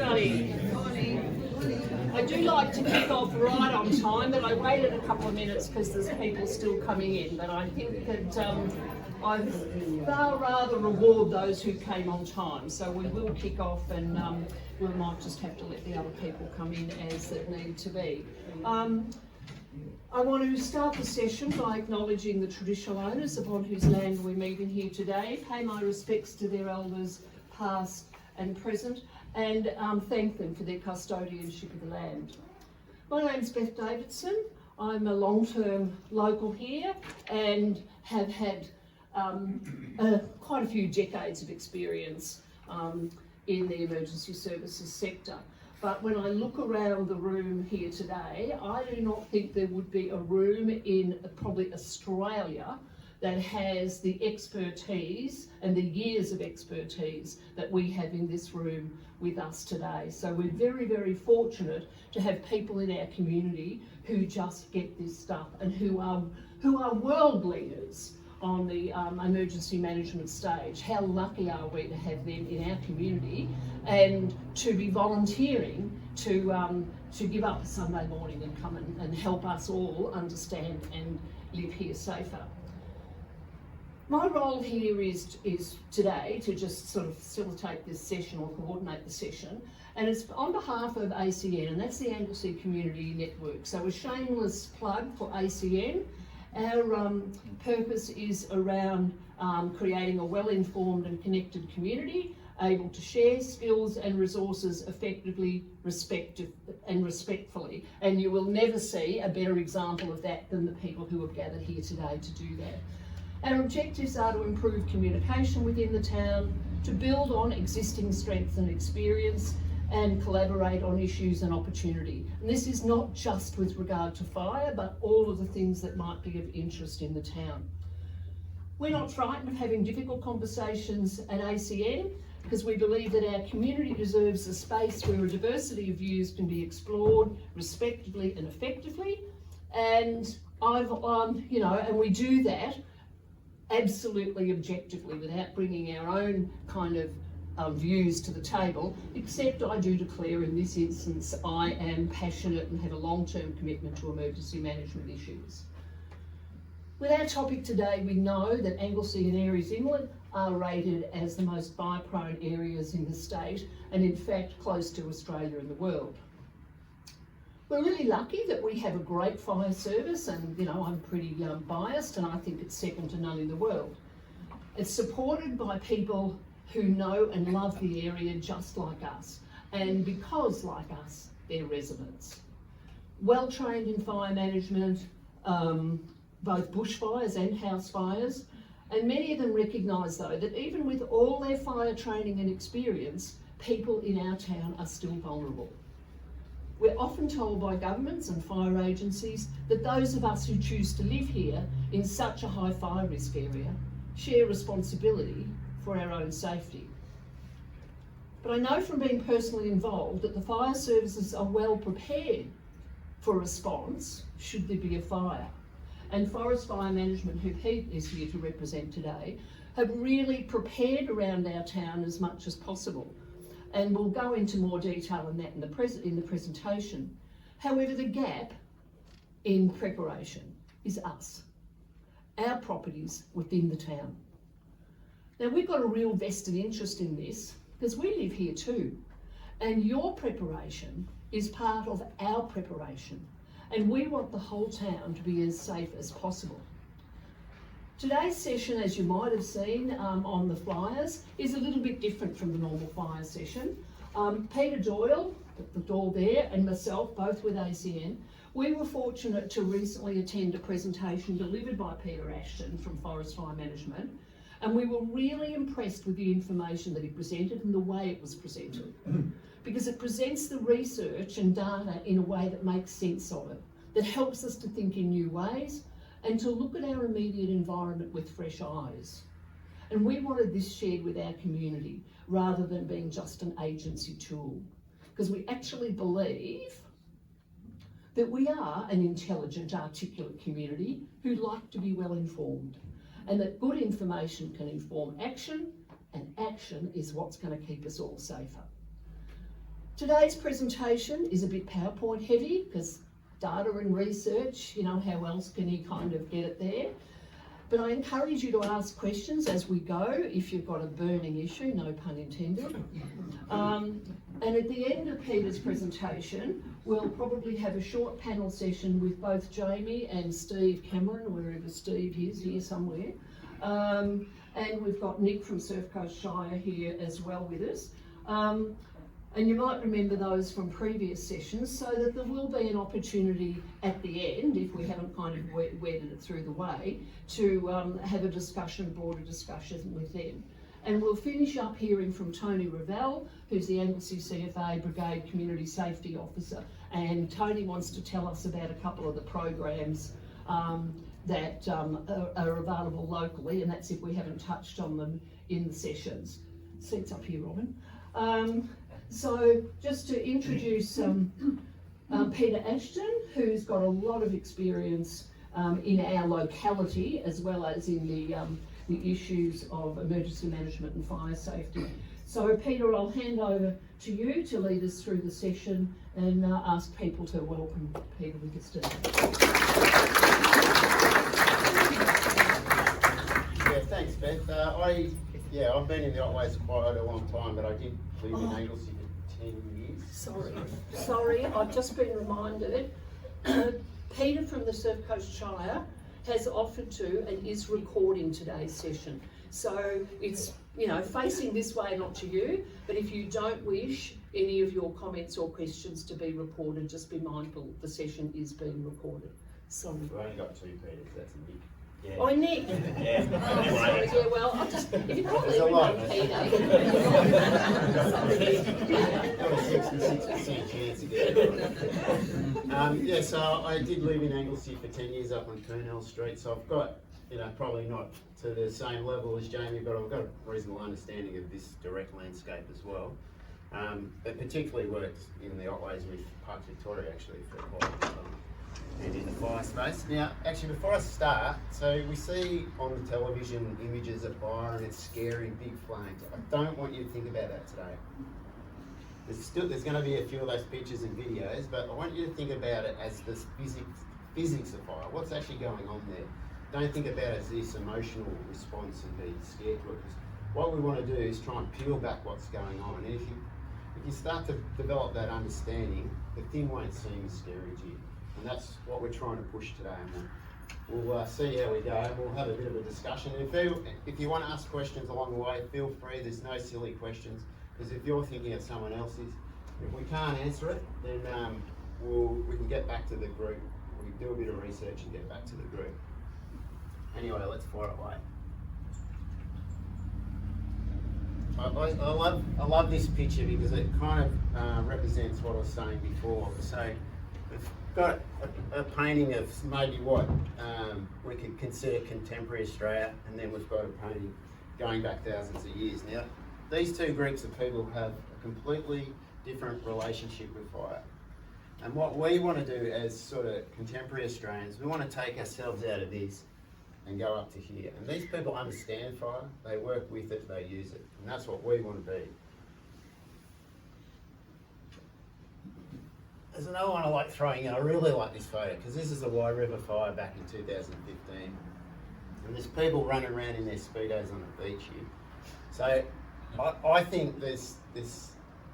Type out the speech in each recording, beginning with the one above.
everybody. I do like to kick off right on time, but I waited a couple of minutes because there's people still coming in. But I think that I'd far rather reward those who came on time. So we will kick off, and we might just have to let the other people come in as it need to be. I want to start the session by acknowledging the traditional owners upon whose land we're meeting here today, pay my respects to their elders past and present, and thank them for their custodianship of the land. My name's Beth Davidson. I'm a long-term local here and have had quite a few decades of experience in the emergency services sector. But when I look around the room here today, I do not think there would be a room in probably Australia that has the expertise and the years of expertise that we have in this room with us today. So we're very, very fortunate to have people in our community who just get this stuff and who are world leaders on the emergency management stage. How lucky are we to have them in our community and to be volunteering to give up a Sunday morning and come and help us all understand and live here safer. My role here is today to just sort of facilitate this session or coordinate the session, and it's on behalf of ACN, and that's the Anglesea Community Network. So a shameless plug for ACN. Our purpose is around creating a well-informed and connected community, able to share skills and resources effectively, respectfully. And you will never see a better example of that than the people who have gathered here today to do that. Our objectives are to improve communication within the town, to build on existing strengths and experience, and collaborate on issues and opportunity. And this is not just with regard to fire, but all of the things that might be of interest in the town. We're not frightened of having difficult conversations at ACN because we believe that our community deserves a space where a diversity of views can be explored respectfully and effectively. And and we do that absolutely objectively without bringing our own kind of views to the table, except I do declare in this instance I am passionate and have a long-term commitment to emergency management issues. With our topic today, we know that Anglesea and Areas Inlet are rated as the most fire-prone areas in the state and in fact close to Australia and the world. We're really lucky that we have a great fire service, and I'm pretty biased, and I think it's second to none in the world. It's supported by people who know and love the area just like us, and because like us, they're residents. Well trained in fire management, both bushfires and house fires, and many of them recognise though that even with all their fire training and experience, people in our town are still vulnerable. We're often told by governments and fire agencies that those of us who choose to live here in such a high fire risk area share responsibility for our own safety. But I know from being personally involved that the fire services are well prepared for response should there be a fire. And Forest Fire Management, who Pete is here to represent today, have really prepared around our town as much as possible. And we'll go into more detail on that in the presentation. However, the gap in preparation is us, our properties within the town. Now, we've got a real vested interest in this because we live here too. And your preparation is part of our preparation. And we want the whole town to be as safe as possible. Today's session, as you might have seen on the flyers, is a little bit different from the normal fire session. Peter Doyle, the door there, and myself, both with ACN, we were fortunate to recently attend a presentation delivered by Peter Ashton from Forest Fire Management, and we were really impressed with the information that he presented and the way it was presented, because it presents the research and data in a way that makes sense of it, that helps us to think in new ways and to look at our immediate environment with fresh eyes. And we wanted this shared with our community rather than being just an agency tool, because we actually believe that we are an intelligent, articulate community who like to be well informed, and that good information can inform action, and action is what's going to keep us all safer. Today's presentation is a bit PowerPoint heavy because data and research, how else can you kind of get it there? But I encourage you to ask questions as we go if you've got a burning issue, no pun intended. And at the end of Peter's presentation, we'll probably have a short panel session with both Jamie and Steve Cameron, wherever Steve is, here somewhere. And we've got Nick from Surf Coast Shire here as well with us. And you might remember those from previous sessions, so that there will be an opportunity at the end, if we haven't kind of weeded it through the way, to have a discussion, broader discussion with them. And we'll finish up hearing from Tony Ravel, who's the Anglesea CFA Brigade Community Safety Officer. And Tony wants to tell us about a couple of the programs that are available locally, and that's if we haven't touched on them in the sessions. Seats up here, Robin. So just to introduce Peter Ashton, who's got a lot of experience in our locality as well as in the issues of emergency management and fire safety. So Peter, I'll hand over to you to lead us through the session and ask people to welcome Peter with us today. Yeah, thanks Beth. I've been in the Otways for quite a long time, but I did live in Anglesea for 10 years. Sorry, I've just been reminded. Peter from the Surf Coast Shire has offered to and is recording today's session. So it's, facing this way, not to you, but if you don't wish any of your comments or questions to be recorded, just be mindful the session is being recorded. Sorry. We've only got two Peters, that's a Nick. Yeah. Oh, Nick. Yeah. Oh, sorry, yeah, well, I'll just, if you can't There's let a me lot. know, Peter. Got a 66% chance of getting it. So I did live in Anglesea for 10 years up on Turnell Street, so I've got, probably not to the same level as Jamie, but I've got a reasonable understanding of this direct landscape as well. But particularly worked in the Otways with Park Victoria actually for quite a long time. And in the fire space. Now, actually, before I start, so we see on the television images of fire and it's scary, big flames. I don't want you to think about that today. There's going to be a few of those pictures and videos, but I want you to think about it as the physics of fire. What's actually going on there? Don't think about it as this emotional response and be scared to it. Because what we want to do is try and peel back what's going on. And if you start to develop that understanding, the thing won't seem as scary to you. And that's what we're trying to push today. And we'll see how we go, and we'll have a bit of a discussion. If you want to ask questions along the way, feel free. There's no silly questions, because if you're thinking of someone else's, if we can't answer it, then we can get back to the group. We can do a bit of research and get back to the group. Anyway, let's fire away. I love this picture because it kind of represents what I was saying before. So we've got a painting of maybe what we could consider contemporary Australia, and then we've got a painting going back thousands of years. Now, these two groups of people have a completely different relationship with fire. And what we want to do as sort of contemporary Australians, we want to take ourselves out of this and go up to here. And these people understand fire, they work with it, they use it. And that's what we want to be. There's another one I like throwing in. I really like this photo because this is the Wye River fire back in 2015. And there's people running around in their Speedos on the beach here. So I think there's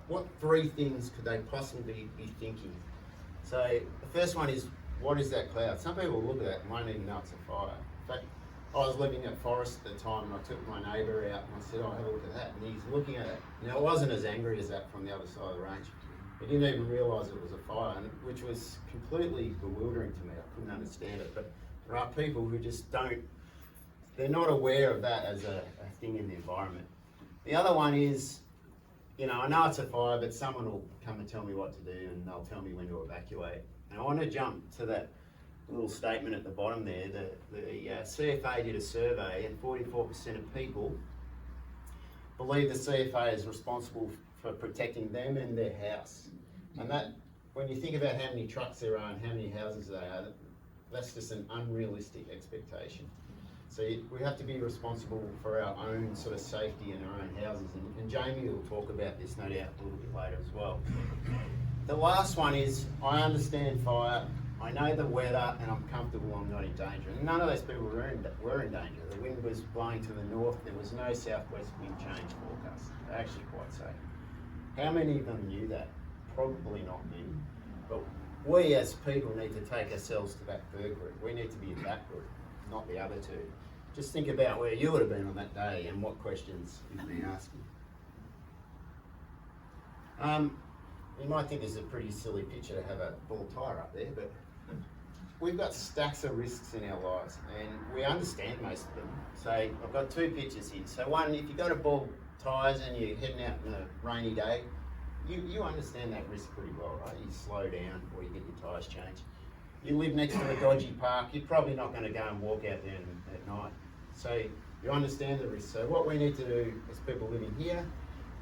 what three things could they possibly be thinking? So the first one is, what is that cloud? Some people look at that and won't even know it's a fire. In fact, I was living at Forest at the time and I took my neighbour out and I said, oh, have a look at that. And he's looking at it. Now, it wasn't as angry as that from the other side of the range. He didn't even realise it was a fire, which was completely bewildering to me. I couldn't understand it. But there are people who just they're not aware of that as a thing in the environment. The other one is, I know it's a fire, but someone will come and tell me what to do and they'll tell me when to evacuate. And I want to jump to that little statement at the bottom there. The CFA did a survey and 44% of people believe the CFA is responsible for protecting them and their house. And that, when you think about how many trucks there are and how many houses there are, that's just an unrealistic expectation. So we have to be responsible for our own sort of safety in our own houses, and Jamie will talk about this no doubt a little bit later as well. The last one is, I understand fire, I know the weather, and I'm comfortable I'm not in danger. And none of those people were in danger. The wind was blowing to the north, there was no southwest wind change forecast. They're actually quite safe. How many of them knew that? Probably not many. But we as people need to take ourselves to that third group. We need to be in that group, not the other two. Just think about where you would have been on that day and what questions you'd be asking. You might think this is a pretty silly picture to have a ball tyre up there, but we've got stacks of risks in our lives and we understand most of them. So I've got two pictures here. So one, if you've got a ball tyres and you're heading out on a rainy day, you understand that risk pretty well, right? You slow down or you get your tyres changed. You live next to a dodgy park, you're probably not going to go and walk out there at night. So you understand the risk. So what we need to do as people living here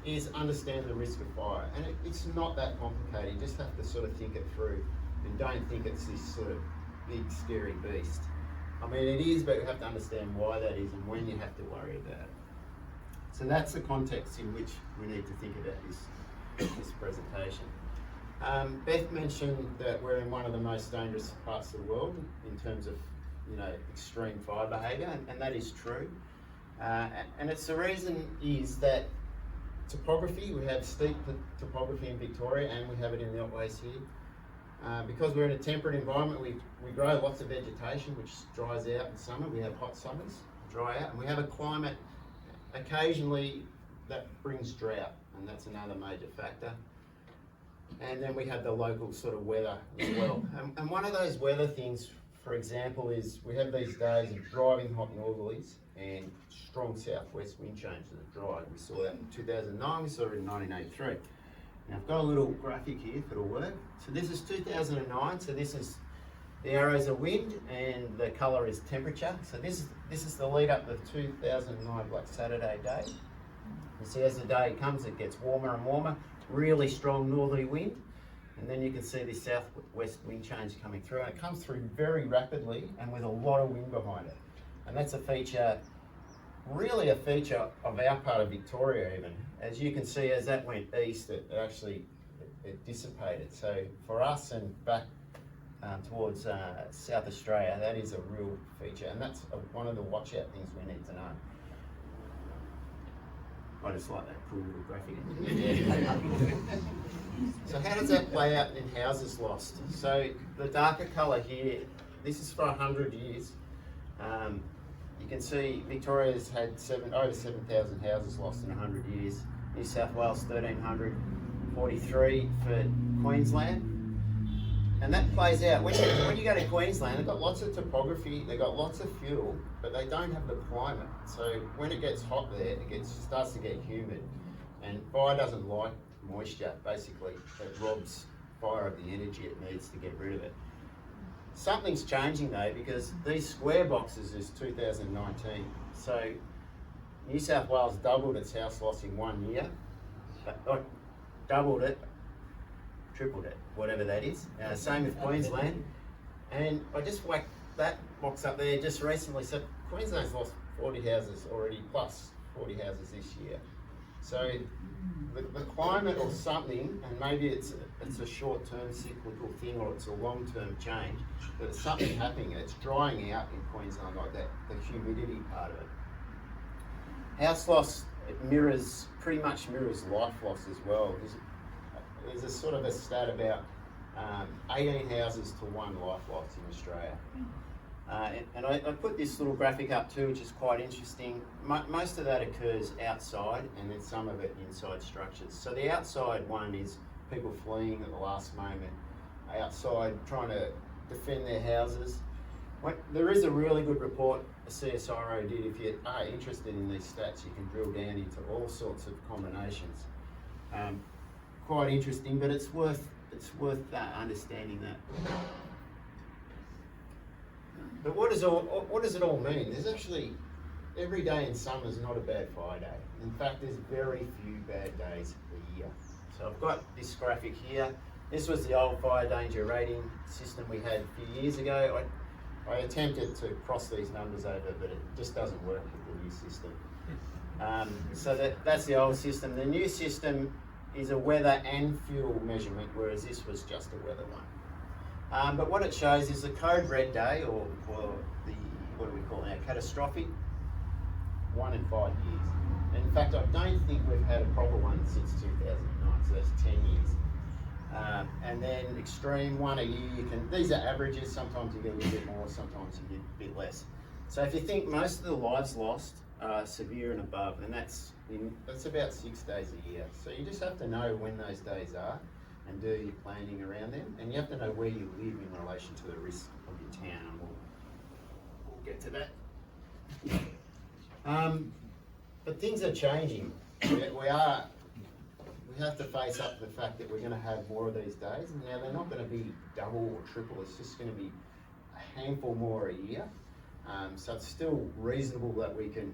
is understand the risk of fire. And it's not that complicated, you just have to sort of think it through and don't think it's this sort of big scary beast. I mean it is, but you have to understand why that is and when you have to worry about it. So that's the context in which we need to think about this presentation. Beth mentioned that we're in one of the most dangerous parts of the world in terms of extreme fire behaviour, and that is true. And it's the reason is that topography, we have steep topography in Victoria and we have it in the Otways here. Because we're in a temperate environment, we grow lots of vegetation which dries out in summer. We have hot summers, dry out, and we have a climate occasionally that brings drought, and that's another major factor. And then we have the local sort of weather as well. And one of those weather things, for example, is we have these days of driving hot northerlies and strong southwest wind change that are dry. We saw that in 2009, we saw it in 1983. Now I've got a little graphic here if it'll work. So this is 2009, so this is the arrows are wind and the colour is temperature. So this is the lead up to the 2009 Black Saturday day. You see as the day comes it gets warmer and warmer, really strong northerly wind, and then you can see this southwest wind change coming through, and it comes through very rapidly and with a lot of wind behind it. And that's a feature, really a feature of our part of Victoria even. As you can see, as that went east, it dissipated. So for us and back towards South Australia, that is a real feature, and that's one of the watch out things we need to know. I just like that cool little graphic. So how does that play out in houses lost? So the darker colour here, this is for 100 years. You can see Victoria's had over 7,000 houses lost in 100 years. New South Wales 1,343 for Queensland. And that plays out, when you go to Queensland, they've got lots of topography, they've got lots of fuel, but they don't have the climate. So when it gets hot there, it starts to get humid. And fire doesn't like moisture, basically. It robs fire of the energy it needs to get rid of it. Something's changing though, because these square boxes is 2019. So New South Wales doubled its house loss in 1 year. Doubled it, tripled it, whatever that is. Same with Queensland. And I just whacked that box up there just recently. So Queensland's lost 40 houses already, plus 40 houses this year. So the climate or something, and maybe it's a short-term cyclical thing or it's a long-term change, but there's something happening. It's drying out in Queensland like that, the humidity part of it. House loss, it pretty much mirrors life loss as well. There's a sort of a stat about 18 houses to 1 life loss in Australia. And I put this little graphic up too, which is quite interesting. Most of that occurs outside and then some of it inside structures. So the outside one is people fleeing at the last moment, outside trying to defend their houses. There is a really good report a CSIRO did. If you are interested in these stats, you can drill down into all sorts of combinations. Quite interesting, but it's worth understanding that. But what does it all mean? There's actually, every day in summer is not a bad fire day. In fact, there's very few bad days a year. So I've got this graphic here. This was the old fire danger rating system we had a few years ago. I I attempted to cross these numbers over, but it just doesn't work with the new system. So that's the old system. The new system is a weather and fuel measurement, whereas this was just a weather one. But what it shows is the code red day, or the, what do we call it now, catastrophic, 1 in 5 years. And in fact, I don't think we've had a proper one since 2009, so that's 10 years. And then extreme, 1 a year. These are averages. Sometimes you get a little bit more, sometimes you get a bit less. So if you think most of the lives lost are severe and above, and that's about 6 days a year. So you just have to know when those days are and do your planning around them. And you have to know where you live in relation to the risk of your town, and we'll get to that. But things are changing. We have to face up to the fact that we're going to have more of these days. And now they're not going to be double or triple. It's just going to be a handful more a year. So it's still reasonable that we can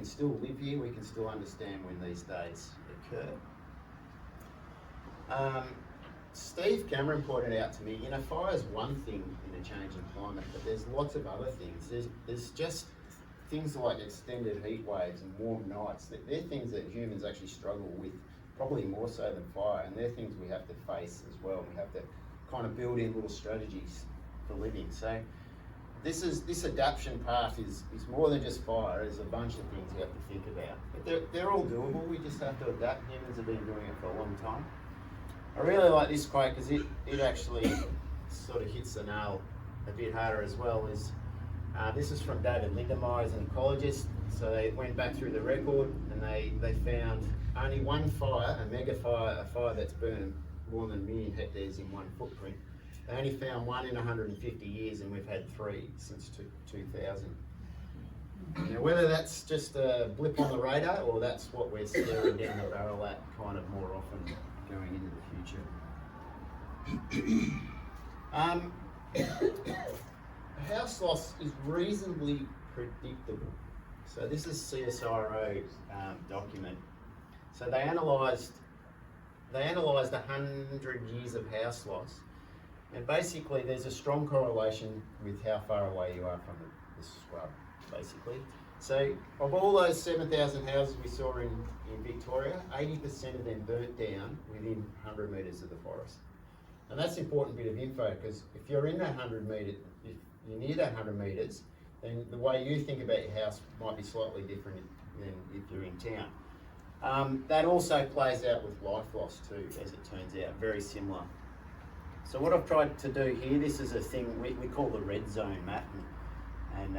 still live here. We can still understand when these days occur. Steve Cameron pointed out to me, fire's one thing in a changing climate, but there's lots of other things. There's just things like extended heat waves and warm nights. They're things that humans actually struggle with, probably more so than fire, and they're things we have to face as well. We have to kind of build in little strategies for living. So this adaptation path is more than just fire. There's a bunch of things we have to think about. But they're all doable. We just have to adapt. Humans have been doing it for a long time. I really like this quote because it actually sort of hits the nail a bit harder as well. This is from David Lindemeyer, an ecologist. So they went back through the record and they found only one fire, a mega fire, a fire that's burned more than 1 million hectares in one footprint. They only found 1 in 150 years, and we've had 3 since 2000. Now, whether that's just a blip on the radar or that's what we're staring down the barrel at kind of more often going into the future. House loss is reasonably predictable. So this is CSIRO document. So they analysed 100 years of house loss, and basically there's a strong correlation with how far away you are from the scrub, basically. So of all those 7,000 houses we saw in Victoria, 80% of them burnt down within 100 metres of the forest. And that's an important bit of info, because if you're in that 100 metre, if you're near that 100 metres, then the way you think about your house might be slightly different than if you're in town. That also plays out with life loss too, as it turns out, very similar. So what I've tried to do here, this is a thing we call the red zone map, and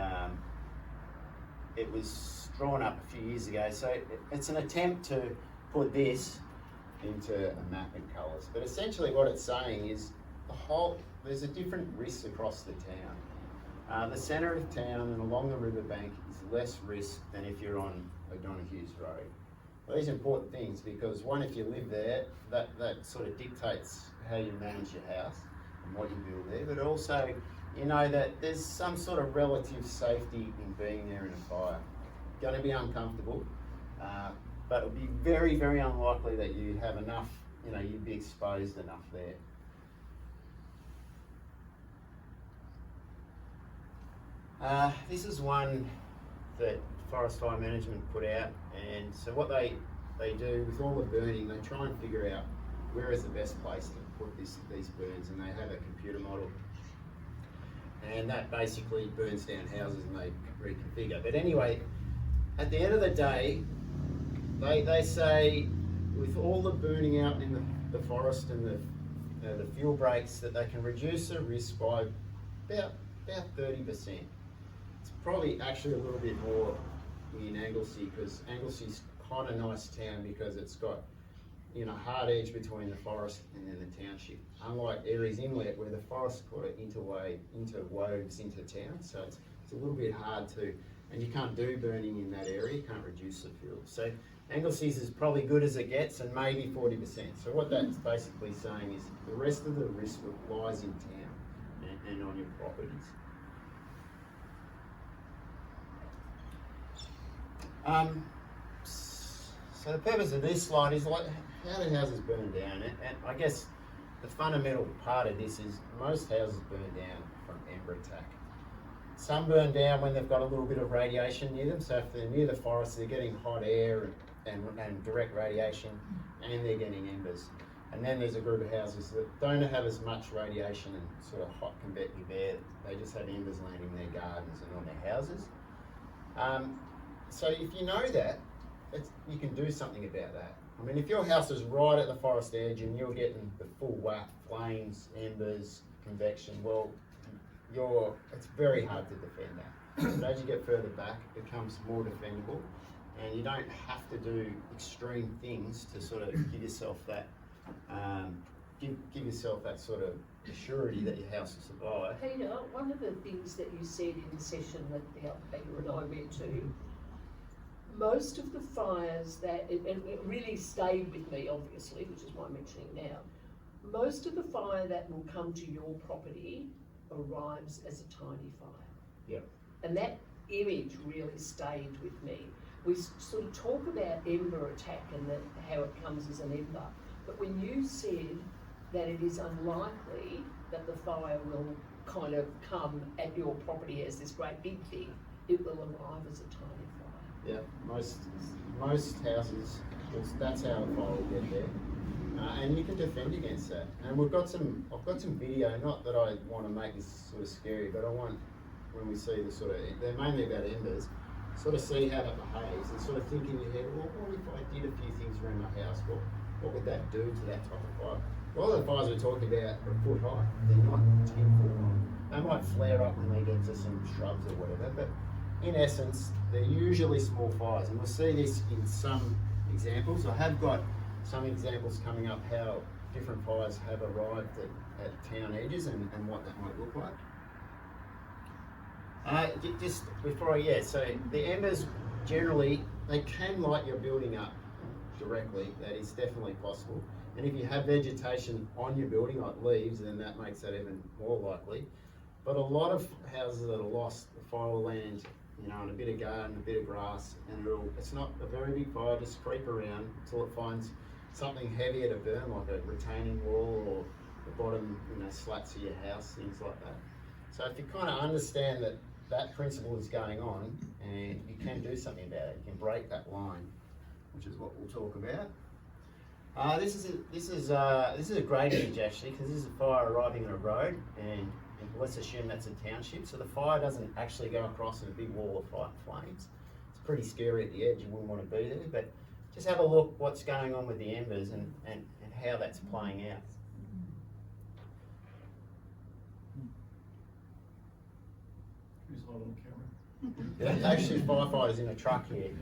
it was drawn up a few years ago. So it's an attempt to put this into a map in colours. But essentially what it's saying is there's a different risks across the town. The centre of town and along the riverbank is less risk than if you're on O'Donoghue's Road. Well, these are important things because, one, if you live there, that sort of dictates how you manage your house and what you build there, but also you know that there's some sort of relative safety in being there in a fire. Going to be uncomfortable, but it would be very, very unlikely that you'd have enough, you'd be exposed enough there. This is one that Forest Fire Management put out, and so what they do with all the burning, they try and figure out where is the best place to put these burns, and they have a computer model, and that basically burns down houses and they reconfigure. But anyway, at the end of the day, they say with all the burning out in the forest and the fuel breaks, that they can reduce the risk by about 30%. It's probably actually a little bit more in Anglesea, because Anglesea's kind of nice town because it's got hard edge between the forest and then the township. Unlike Aireys Inlet, where the forest kind of interwoves into town, so it's a little bit hard to, and you can't do burning in that area. You can't reduce the fuel. So Anglesea's is probably good as it gets, and maybe 40%. So what that's basically saying is the rest of the risk lies in town and on your properties. So the purpose of this slide is like, how do houses burn down? And I guess the fundamental part of this is most houses burn down from ember attack. some burn down when they've got a little bit of radiation near them. So if they're near the forest, they're getting hot air and direct radiation, and they're getting embers. And then there's a group of houses that don't have as much radiation and sort of hot convective air. They just have embers landing in their gardens and on their houses. So if you know that, you can do something about that. I mean, if your house is right at the forest edge and you're getting the full whack, flames, embers, convection, well, it's very hard to defend that. But as you get further back, it becomes more defendable, and you don't have to do extreme things to sort of give yourself that give yourself that sort of surety that your house will survive. Peter, one of the things that you said in the session that the other Peter and I went to, most of the fires that, it really stayed with me obviously, which is why I'm mentioning now, most of the fire that will come to your property arrives as a tiny fire. Yep. And that image really stayed with me. We sort of talk about ember attack and how it comes as an ember, but when you said that it is unlikely that the fire will kind of come at your property as this great big thing, it will arrive as a tiny fire. Yeah, most houses, that's how the fire will get there. And you can defend against that. And I've got some video, not that I want to make this sort of scary, but I want, when we see the sort of, they're mainly about embers, sort of see how that behaves and sort of think in your head, well, what if I did a few things around my house? What would that do to that type of fire? A lot of the fires we're talking about are a foot high. They're not 10 foot high. They might flare up when they get to some shrubs or whatever, but in essence, they're usually small fires. And we'll see this in some examples. I have got some examples coming up how different fires have arrived at town edges and what that might look like. Just before so the embers generally, they can light your building up directly. That is definitely possible. And if you have vegetation on your building, like leaves, then that makes that even more likely. But a lot of houses that are lost, the fire will land, in a bit of garden, a bit of grass, and it's not a very big fire, just creep around until it finds something heavier to burn, like a retaining wall or the bottom, slats of your house, things like that. So if you kind of understand that principle is going on, and you can do something about it, you can break that line, which is what we'll talk about. This is a great image actually, because this is a fire arriving on a road, and let's assume that's a township. So the fire doesn't actually go across in a big wall of flames. It's pretty scary at the edge. You wouldn't want to be there, but just have a look what's going on with the embers and how that's playing out. Who's holding the camera? There's actually firefighters in a truck here.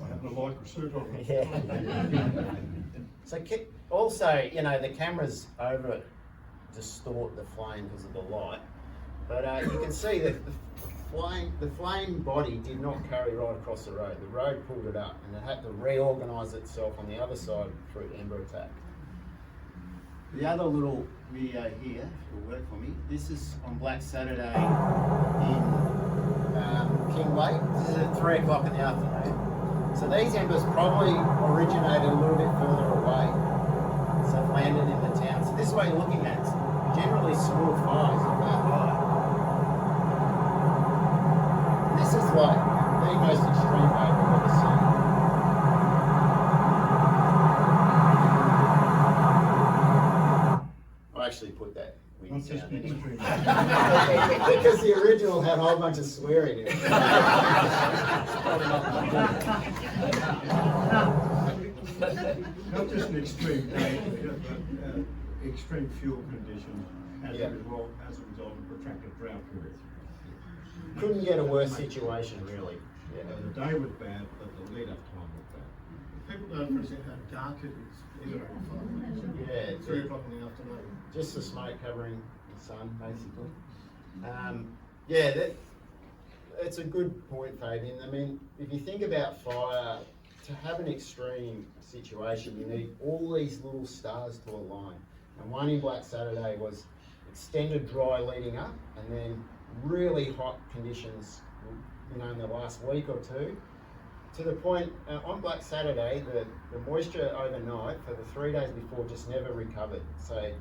I have a lycra suit on. Yeah. So also, the cameras over distort the flame because of the light, but you can see that the flame body did not carry right across the road. The road pulled it up, and it had to reorganise itself on the other side through ember attack. The other little video here will work for me. This is on Black Saturday in King Lake. This is at 3 o'clock in the afternoon. So these embers probably originated a little bit further away, so they've landed in the town. So this way you're looking at generally small fires of that high. This is like the most extreme wave I've ever seen. I actually put that wind sound in because the original had a whole bunch of swearing in it. Not just an extreme danger, but extreme fuel conditions as a result of protracted drought periods. Couldn't get a worse situation, really. Yeah. The day was bad, but the lead-up time was bad. People don't appreciate how dark it is. Yeah, 3 o'clock in the afternoon. Just the smoke covering the sun, basically. It's a good point, Fabian. I mean, if you think about fire, to have an extreme situation, you need all these little stars to align. And one in Black Saturday was extended dry leading up, and then really hot conditions, in the last week or two, to the point on Black Saturday, the moisture overnight for the 3 days before just never recovered. So if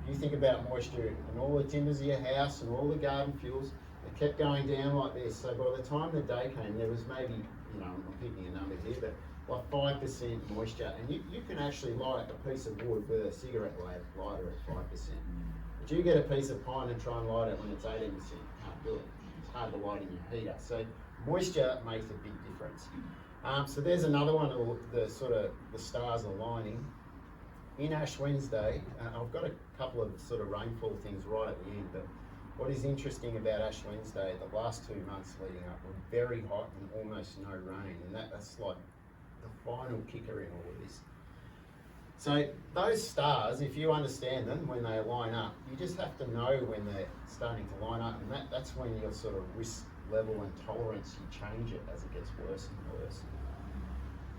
you think about moisture and all the timbers of your house and all the garden fuels, it kept going down like this. So by the time the day came, there was maybe, you know, I'm picking a number here, but like 5% moisture, and you can actually light a piece of wood with a cigarette lighter at 5%. But you get a piece of pine and try and light it when it's 18%, can't do it. It's hard to light in your heater. So moisture makes a big difference. So there's another one of the sort of the stars aligning. In Ash Wednesday, I've got a couple of sort of rainfall things right at the end, but what is interesting about Ash Wednesday, the last 2 months leading up were very hot and almost no rain, and that's like the final kicker in all of this. So those stars, if you understand them when they line up, you just have to know when they're starting to line up, and that's when your sort of risk level and tolerance, you change it as it gets worse and worse.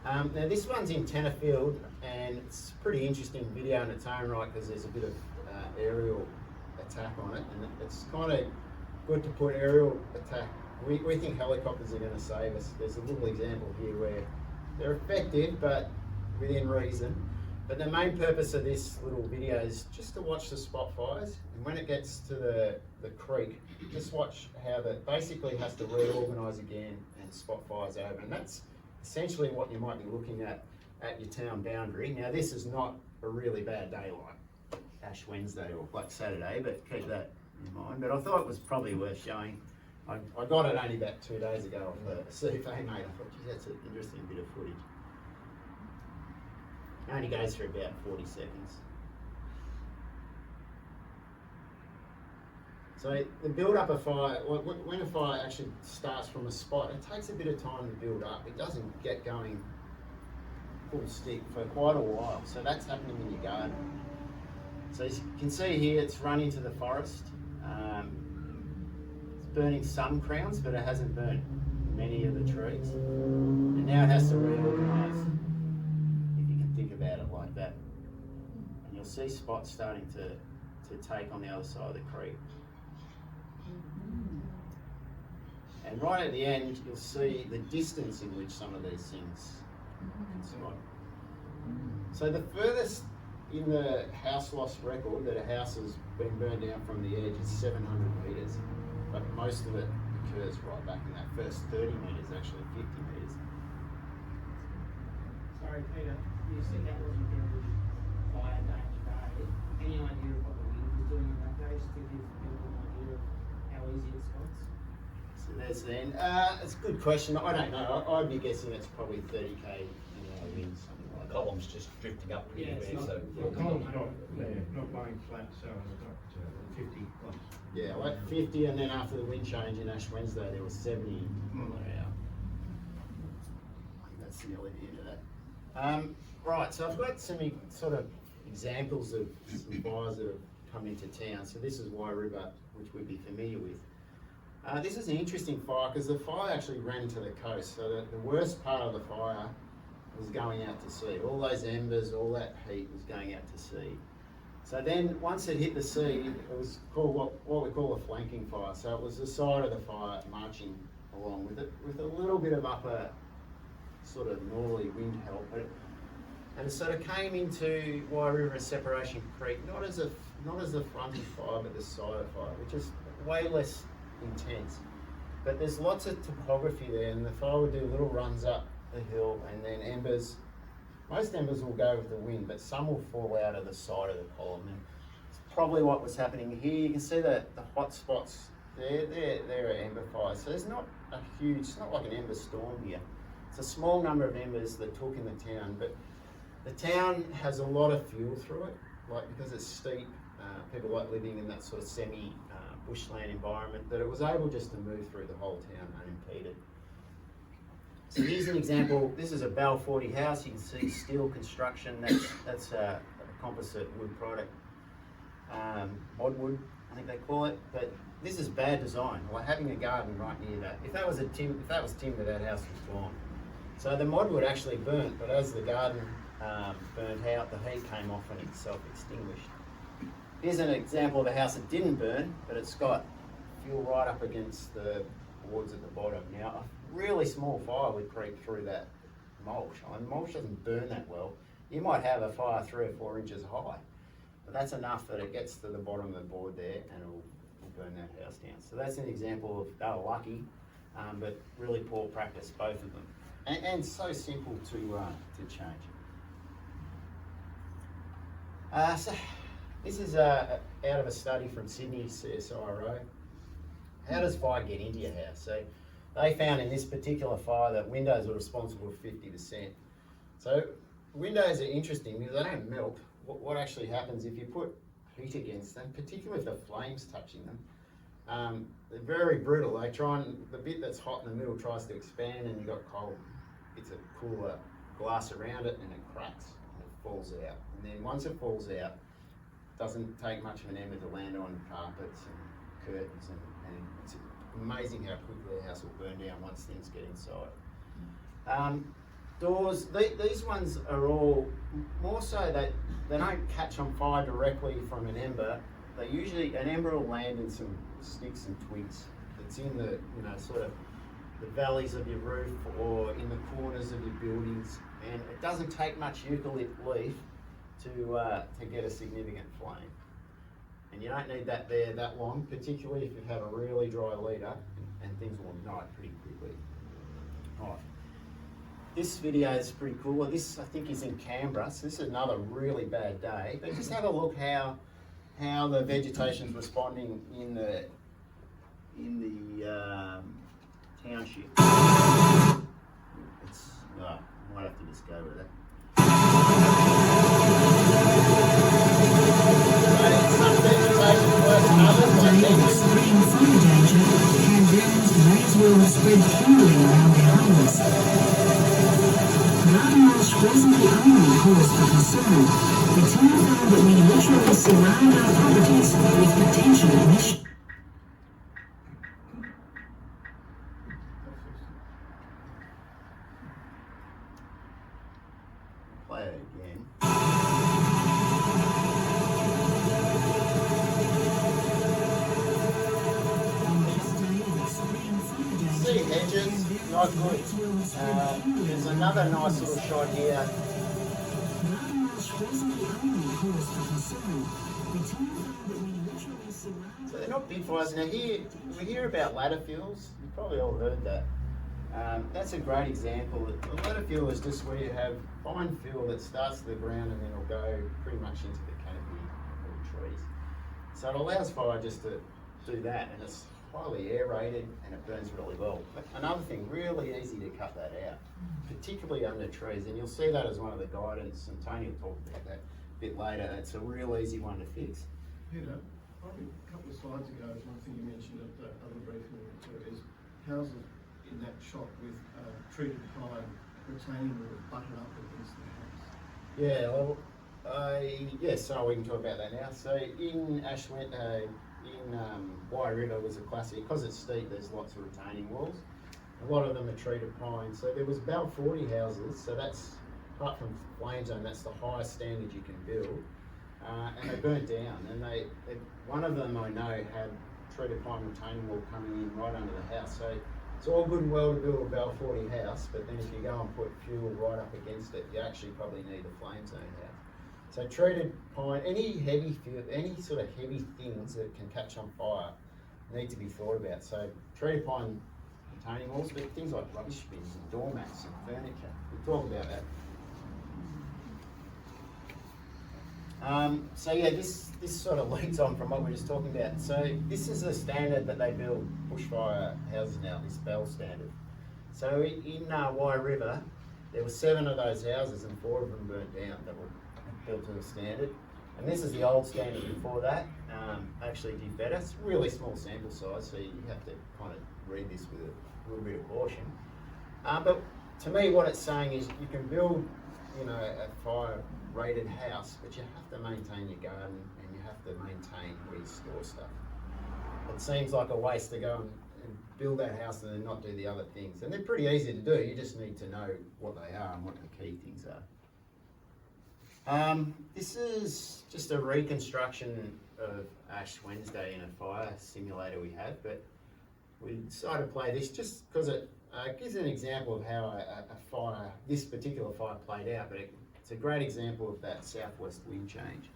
Now this one's in Tenterfield, and it's a pretty interesting video in its own right because there's a bit of aerial attack on it, and it's kind of good to put aerial attack. We think helicopters are going to save us. There's a little example here where they're effective, but within reason. But the main purpose of this little video is just to watch the spot fires, and when it gets to the creek, just watch how that basically has to reorganise again and spot fires over, and that's essentially what you might be looking at your town boundary. Now this is not a really bad day like Ash Wednesday or Black Saturday, but keep that in mind. But I thought it was probably worth showing. I got it only about 2 days ago off a CFA mate. I thought, geez, that's an interesting bit of footage. It only goes for about 40 seconds. So the build up of fire, when a fire actually starts from a spot, it takes a bit of time to build up. It doesn't get going full stick for quite a while. So that's happening in your garden. So as you can see here, it's run into the forest. It's burning some crowns, but it hasn't burnt many of the trees. And now it has to reorganise, if you can think about it like that. And you'll see spots starting to take on the other side of the creek. And right at the end, you'll see the distance in which some of these things can spot. So the furthest in the house loss record that a house has been burned down from the edge is 700 metres, but most of it occurs right back in that first 30 metres, actually 50 metres. Sorry, Peter, you said that wasn't very fire day today. Any idea of what the wind was doing in that day, just to give people an idea of how easy it spots? So there's the end. It's a good question. I don't know. I'd be guessing it's probably 30k an hour wind, something like that. Columns just drifting up Yeah, anywhere, it's so. The column's not lying flat, so it's got 50 plus. Yeah, like 50, and then after the wind change in Ash Wednesday, there was 70 mile an hour. I think that's nearly the end of that. Right, so I've got some sort of examples of some fires that have come into town. So this is Wye River, which we'd be familiar with. This is an interesting fire because the fire actually ran to the coast. So the worst part of the fire was going out to sea. All those embers, all that heat was going out to sea. So then once it hit the sea, it was called what we call a flanking fire. So it was the side of the fire marching along with it, with a little bit of upper sort of northerly wind help. And it sort of came into Wye River and Separation Creek, not as a fronting fire, but the side of fire, which is way less intense. But there's lots of topography there, and the fire would do little runs up the hill, and then embers. Most embers will go with the wind, but some will fall out of the side of the column. And it's probably what was happening here. You can see the hot spots there. They're ember fires. So there's not a huge. It's not like an ember storm here. It's a small number of embers that took in the town, but the town has a lot of fuel through it, like because it's steep. People like living in that sort of semi bushland environment, that it was able just to move through the whole town unimpeded. So here's an example. This is a Bell 40 house. You can see steel construction. That's a composite wood product, modwood, I think they call it. But this is bad design. Like having a garden right near that. If that was timber, that house was gone. So the modwood actually burnt, but as the garden burned out, the heat came off and it self-extinguished. Here's an example of a house that didn't burn, but it's got fuel right up against the boards at the bottom. Now, a really small fire would creep through that mulch. I mean, mulch doesn't burn that well. You might have a fire 3 or 4 inches high, but that's enough that it gets to the bottom of the board there and it'll burn that house down. So that's an example of they were lucky, but really poor practice, both of them. And so simple to change. So this is out of a study from Sydney CSIRO. How does fire get into your house? So they found in this particular fire that windows are responsible for 50%. So windows are interesting because they don't melt. What actually happens if you put heat against them, particularly if the flame's touching them, they're very brittle. They try and, the bit that's hot in the middle tries to expand and you've got cold bits of cooler glass around it and it cracks and it falls out. And then once it falls out, it doesn't take much of an ember to land on carpets and curtains and it's amazing how quickly a house will burn down once things get inside. Doors, these ones are all more so that they don't catch on fire directly from an ember. They usually, an ember will land in some sticks and twigs that's in the, sort of the valleys of your roof or in the corners of your buildings, and it doesn't take much eucalypt leaf to get a significant flame. And you don't need that there that long, particularly if you have a really dry leader, and things will ignite pretty quickly. All right. This video is pretty cool. This, I think, is in Canberra, so this is another really bad day. But just have a look how the vegetation's responding in the township. It's, I might have to just go with it. Some vegetation worse than others, like this. Spreading fire danger, caravans may as well spread fury around their homes. Reliance wasn't the only cause for concern. The team found that we literally surround our properties with potential emissions. Play it again. See hedges, not good. There's another nice little shot here. So they're not big fires. Now here, we hear about ladder fuels. You've probably all heard that. That's a great example. A ladder fuel is just where you have fine fuel that starts to the ground and then it'll go pretty much into the canopy of the trees. So it allows fire just to do that, and it's highly aerated and it burns really well. But another thing, really easy to cut that out, particularly under trees, and you'll see that as one of the guidance, and Tony will talk about that a bit later. It's a real easy one to fix. Peter, probably a couple of slides ago, one thing you mentioned at the other briefing is houses in that shot with treated pine retaining wall butted up against the house. Yeah, well, so we can talk about that now. So in Ashwin, in Wye River was a classic, because it's steep, there's lots of retaining walls. A lot of them are treated pine. So there was about 40 houses, so that's, apart from flame zone, that's the highest standard you can build. And they burnt down, and they one of them I know had treated pine retaining wall coming in right under the house. So it's all good and well to build a Bell 40 house, but then if you go and put fuel right up against it, you actually probably need a flame zone house. So treated pine, any heavy fuel, any sort of heavy things that can catch on fire need to be thought about. So treated pine retaining walls, but things like rubbish bins and doormats and furniture, we'll talk about that. So yeah, this sort of leads on from what we were just talking about. So this is the standard that they build bushfire houses now, this Bell standard. So in Wye River, there were 7 of those houses and 4 of them burnt down that were built to the standard. And this is the old standard before that, actually did better. It's a really small sample size, so you have to kind of read this with a little bit of caution. But to me, what it's saying is you can build, a fire-rated house, but you have to maintain your garden and you have to maintain where you store stuff. It seems like a waste to go and build that house and then not do the other things. And they're pretty easy to do, you just need to know what they are and what the key things are. This is just a reconstruction of Ash Wednesday in a fire simulator we had, but we decided to play this just because it gives an example of how a fire, this particular fire played out, but it's a great example of that southwest wind change.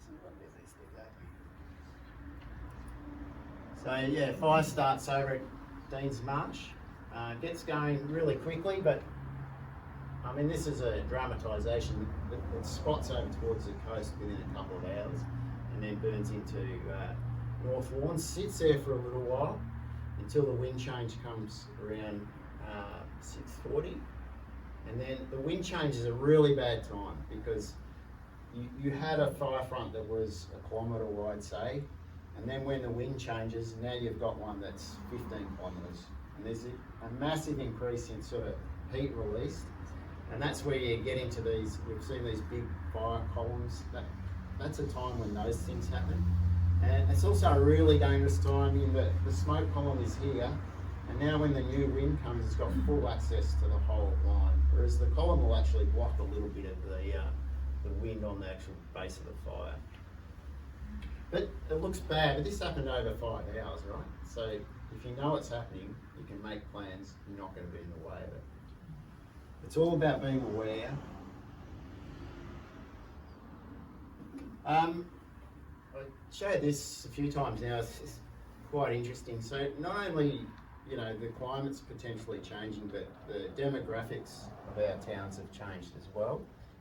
So let's do that. So yeah, fire starts over at Dean's Marsh. Gets going really quickly, but I mean, this is a dramatisation. It spots over towards the coast within a couple of hours, and then burns into North Lawns, sits there for a little while until the wind change comes around 6:40, and then the wind change is a really bad time because you had a fire front that was a kilometre wide, say, and then when the wind changes, now you've got one that's 15 kilometres, and there's a massive increase in sort of heat released, and that's where you get into these, we've seen these big fire columns. That's a time when those things happen. And it's also a really dangerous time in that the smoke column is here, and now when the new wind comes, it's got full access to the whole line, whereas the column will actually block a little bit of the wind on the actual base of the fire. But it looks bad, but this happened over 5 hours, right? So if you know it's happening, you can make plans, you're not going to be in the way of it. It's all about being aware. I showed this a few times now, it's quite interesting. So not only, you know, the climate's potentially changing, but the demographics of our towns have changed as well,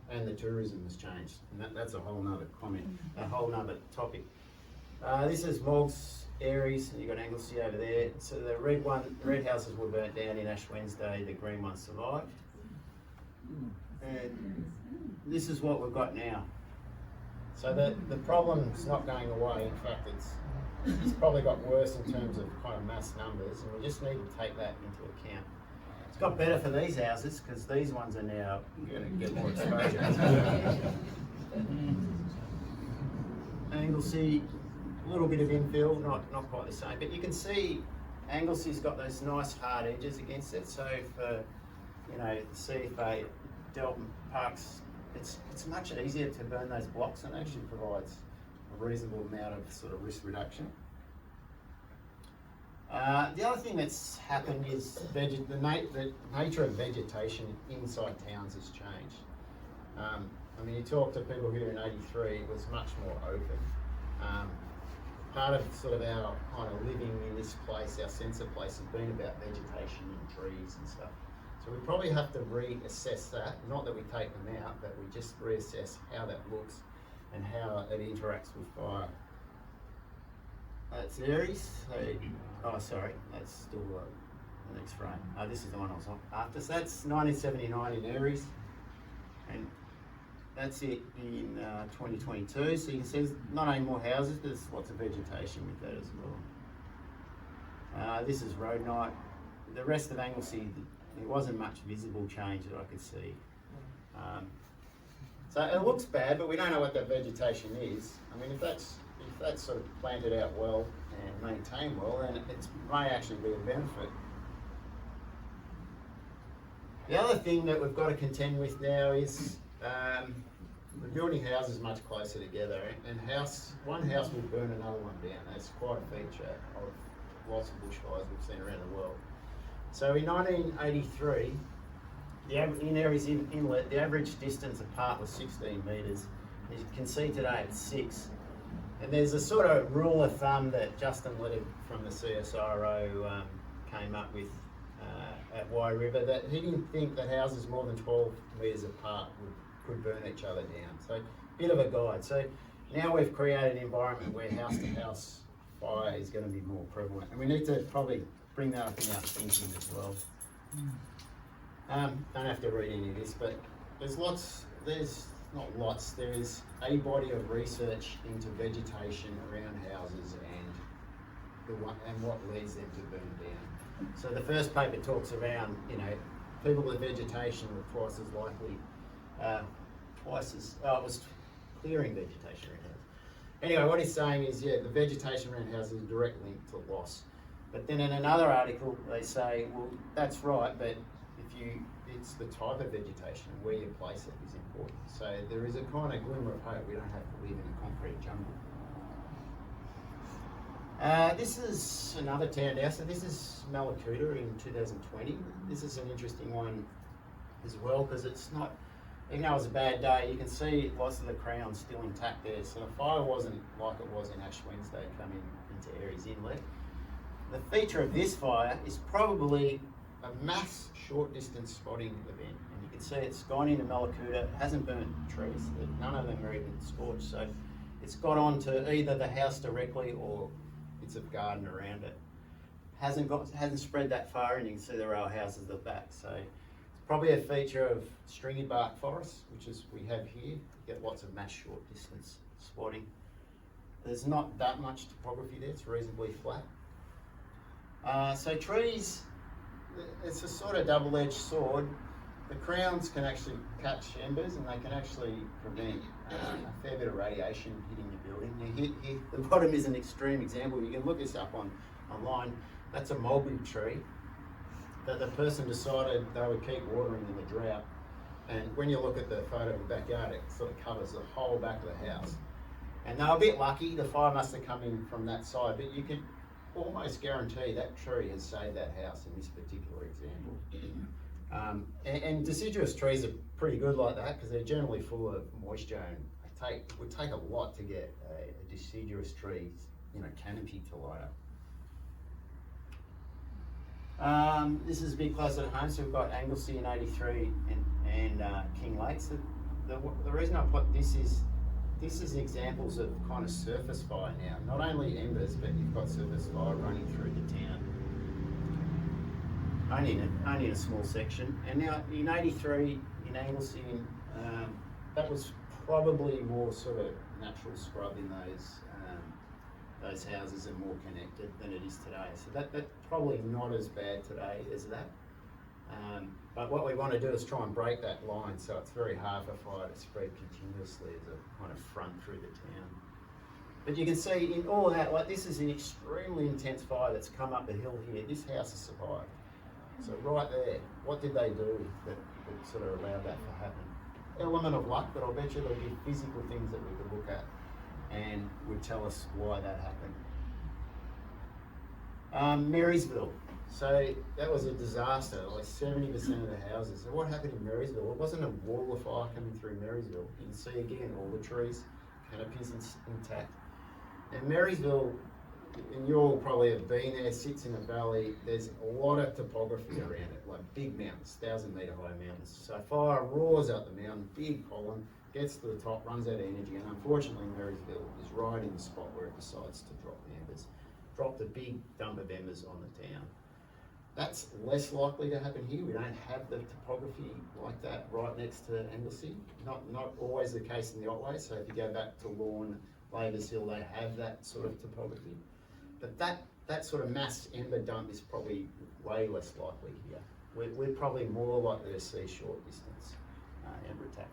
and the tourism has changed. And that's a whole nother comment, a whole nother topic. This is Moggs Aries, and you've got Anglesea over there. So the red houses were burnt down in Ash Wednesday, the green ones survived. And this is what we've got now. So the problem's not going away. In fact, it's probably got worse in terms of kind of mass numbers, and we just need to take that into account. It's got better for these houses because these ones are now going to get more exposure. Anglesea, a little bit of infill, not quite the same, but you can see Anglesea's got those nice hard edges against it. So for, you know, CFA, Delton Parks, it's much easier to burn those blocks, and actually provides a reasonable amount of sort of risk reduction. The other thing that's happened is the nature of vegetation inside towns has changed. I mean, you talk to people here in '83, it was much more open. Part of sort of our kind of living in this place, our sense of place, has been about vegetation and trees and stuff. So we probably have to reassess that, not that we take them out, but we just reassess how that looks and how it interacts with fire. That's Aries. Oh, sorry, that's still the next frame. This is the one I was on after. So that's 1979 in Aries, and that's it in 2022. So you can see there's not only more houses, there's lots of vegetation with that as well. This is road night. The rest of Anglesea, there wasn't much visible change that I could see. So it looks bad, but we don't know what that vegetation is. I mean, if that's sort of planted out well and maintained well, then it may actually be a benefit. The other thing that we've got to contend with now is we're building houses much closer together, and one house will burn another one down. That's quite a feature of lots of bushfires we've seen around the world. So in 1983, in Aries Inlet, the average distance apart was 16 metres. As you can see today, it's 6. And there's a sort of rule of thumb that Justin Littig from the CSIRO came up with at Wye River, that he didn't think that houses more than 12 metres apart could burn each other down. So, bit of a guide. So now we've created an environment where house-to-house fire is going to be more prevalent, and we need to probably bring that up in our thinking as well. Don't have to read any of this, but there is a body of research into vegetation around houses and what leads them to burn down. So the first paper talks around, you know, people with vegetation were twice as likely, it was clearing vegetation around houses. Anyway, what he's saying is, yeah, the vegetation around houses is direct link to loss. But then in another article, they say, well, that's right, but it's the type of vegetation and where you place it is important. So there is a kind of glimmer of hope. We don't have to live in a concrete jungle. This is another town now. So this is Malakuta in 2020. This is an interesting one as well, because it's not, even though it was a bad day, you can see lots of the crown still intact there. So the fire wasn't like it was in Ash Wednesday coming into Aries Inlet. the feature of this fire is probably a mass short distance spotting event. And you can see it's gone into Malakuta, it hasn't burnt trees, none of them are even scorched. So it's got onto either the house directly or bits of garden around it. Hasn't spread that far, and you can see the row houses at the back. So it's probably a feature of stringy bark forests, which is we have here. You get lots of mass short distance spotting. There's not that much topography there, it's reasonably flat. So trees, it's a sort of double-edged sword. The crowns can actually catch embers, and they can actually prevent a fair bit of radiation hitting your building. Here, the bottom is an extreme example. You can look this up online. That's a mulberry tree that the person decided they would keep watering in the drought. And when you look at the photo of the backyard, it sort of covers the whole back of the house. And they were a bit lucky, the fire must have come in from that side, but you can almost guarantee that tree has saved that house in this particular example. And deciduous trees are pretty good like that because they're generally full of moisture, and it would take a lot to get a deciduous tree's canopy to light up. This is a bit closer to home, so we've got Anglesea in 83 and King Lakes. The reason I put this is examples of kind of surface fire now. Not only embers, but you've got surface fire running through the town. Only in a small section. And now in 83 in Anglesea, that was probably more sort of natural scrub in those houses are more connected than it is today. So that's probably not as bad today as that. But what we want to do is try and break that line, so it's very hard for fire to spread continuously as a kind of front through the town. But you can see in all that, like this is an extremely intense fire that's come up the hill here. This house has survived. So right there, what did they do that sort of allowed that to happen? Element of luck, but I'll bet you there'll be physical things that we could look at and would tell us why that happened. Marysville. So that was a disaster, like 70% of the houses. So what happened in Marysville? It wasn't a wall of fire coming through Marysville. You can see again all the trees, canopies intact. And Marysville, and you all probably have been there, sits in a valley. There's a lot of topography around it, like big mountains, 1,000-metre high mountains. So fire roars up the mountain, big column, gets to the top, runs out of energy, and unfortunately Marysville is right in the spot where it decides to drop the embers. Dropped a big dump of embers on the town. That's less likely to happen here. We don't have the topography like that right next to Anglesea. Not always the case in the Otway. So if you go back to Lorne, Lavers Hill, they have that sort of topography. But that sort of mass ember dump is probably way less likely here. We're probably more likely to see short distance ember attack.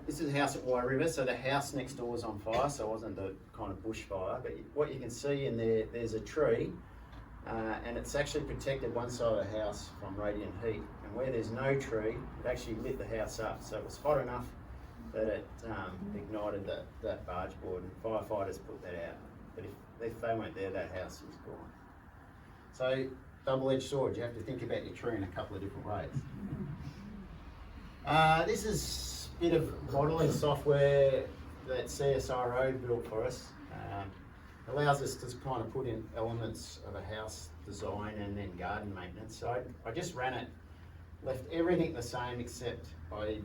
This is a house at Wye River, so the house next door was on fire, so it wasn't the kind of bushfire. But what you can see in there's a tree. And it's actually protected one side of the house from radiant heat, and where there's no tree, it actually lit the house up. So it was hot enough that it ignited that barge board, and firefighters put that out. But if they weren't there, that house was gone. So double-edged sword, you have to think about your tree in a couple of different ways. This is a bit of modelling software that CSIRO built for us. Allows us to kind of put in elements of a house design and then garden maintenance. So I just ran it, left everything the same, except I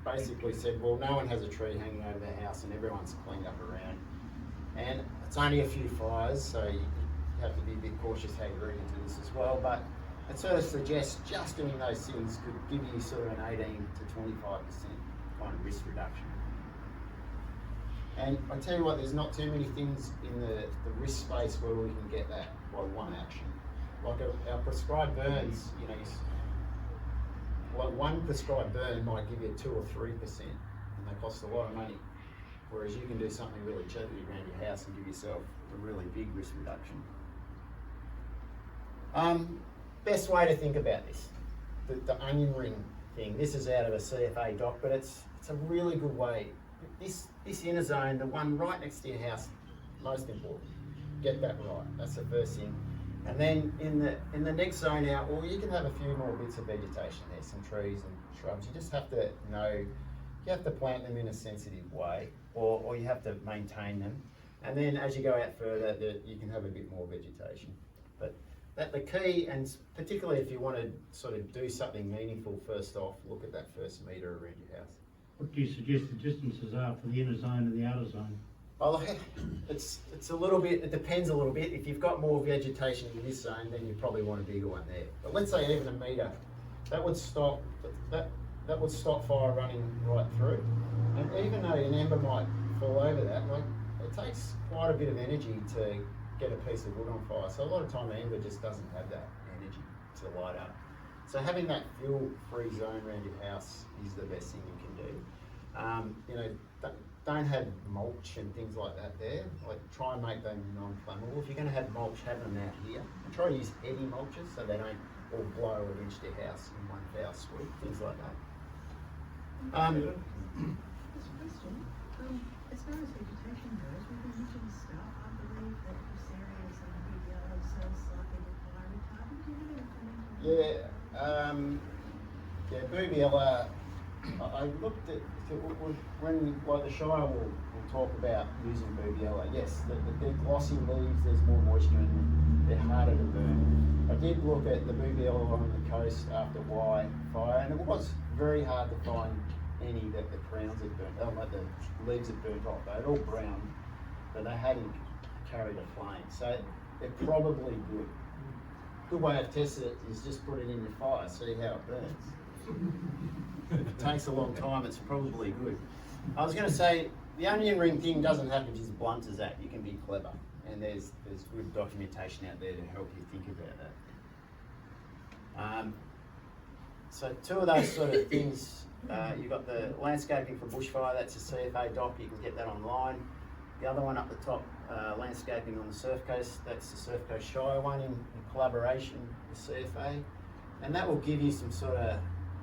basically said, well, no one has a tree hanging over their house and everyone's cleaned up around. And it's only a few fires, so you have to be a bit cautious how you read into this as well. But it sort of suggests just doing those things could give you sort of an 18 to 25% kind of risk reduction. And I tell you what, there's not too many things in the risk space where we can get that by one action. Like our prescribed burns, like one prescribed burn might give you 2 or 3%, and they cost a lot of money. Whereas you can do something really cheaply around your house and give yourself a really big risk reduction. Best way to think about this, the onion ring thing. This is out of a CFA doc, but it's a really good way. This inner zone, the one right next to your house, most important. Get that right. That's the first thing. And then in the next zone out, well, you can have a few more bits of vegetation there, some trees and shrubs. You just have to know, you have to plant them in a sensitive way, or you have to maintain them. And then as you go out further, you can have a bit more vegetation. But the key, and particularly if you want to sort of do something meaningful, first off, look at that first metre around your house. What do you suggest the distances are for the inner zone and the outer zone? Well, it's a little bit, it depends a little bit. If you've got more vegetation in this zone, then you probably want a bigger one there. But let's say even a metre, that would stop fire running right through. And even though an ember might fall over that, like, it takes quite a bit of energy to get a piece of wood on fire. So a lot of time the ember just doesn't have that energy to light up. So having that fuel-free zone around your house is the best thing you can do. You know, don't have mulch and things like that there. Like, try and make them non-flammable. If you're going to have mulch, have them out here. And try to use heavy mulches so they don't all blow against your house in one foul swoop, things like that. Just a question. As far as vegetation goes, we've been using stuff. I believe that this area is going to be yellow, so slightly with fire retardant. Do you have any comment on that? Yeah, Boobiella, I looked at, when, like, the Shire will talk about using Boobiella. Yes, they're glossy leaves, there's more moisture in them, they're harder to burn. I did look at the Boobiella on the coast after Y fire, and it was very hard to find any that the crowns had burnt, like the leaves had burnt off. They had all brown, but they hadn't carried a flame. So they're probably good. Good way of testing it is just put it in your fire, see how it burns. If it takes a long time, it's probably good. I was going to say, the onion ring thing doesn't have to be as blunt as that. You can be clever, and there's good documentation out there to help you think about that. So two of those sort of things, you've got the landscaping for bushfire, that's a CFA doc, you can get that online. The other one up the top, landscaping on the Surf Coast, that's the Surf Coast Shire one in collaboration with CFA. And that will give you some sort of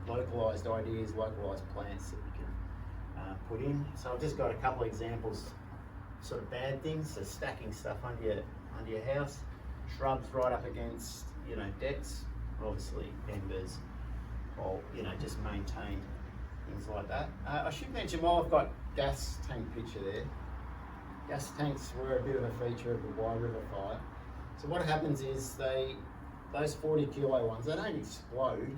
localised ideas, localised plants that you can put in. So I've just got a couple of examples, sort of bad things, so stacking stuff under your house, shrubs right up against, you know, decks, obviously embers, or, you know, just maintain things like that. I should mention, while I've got gas tank picture there, gas tanks were a bit of a feature of the Wye River fire. So what happens is those 40 kilo ones, they don't explode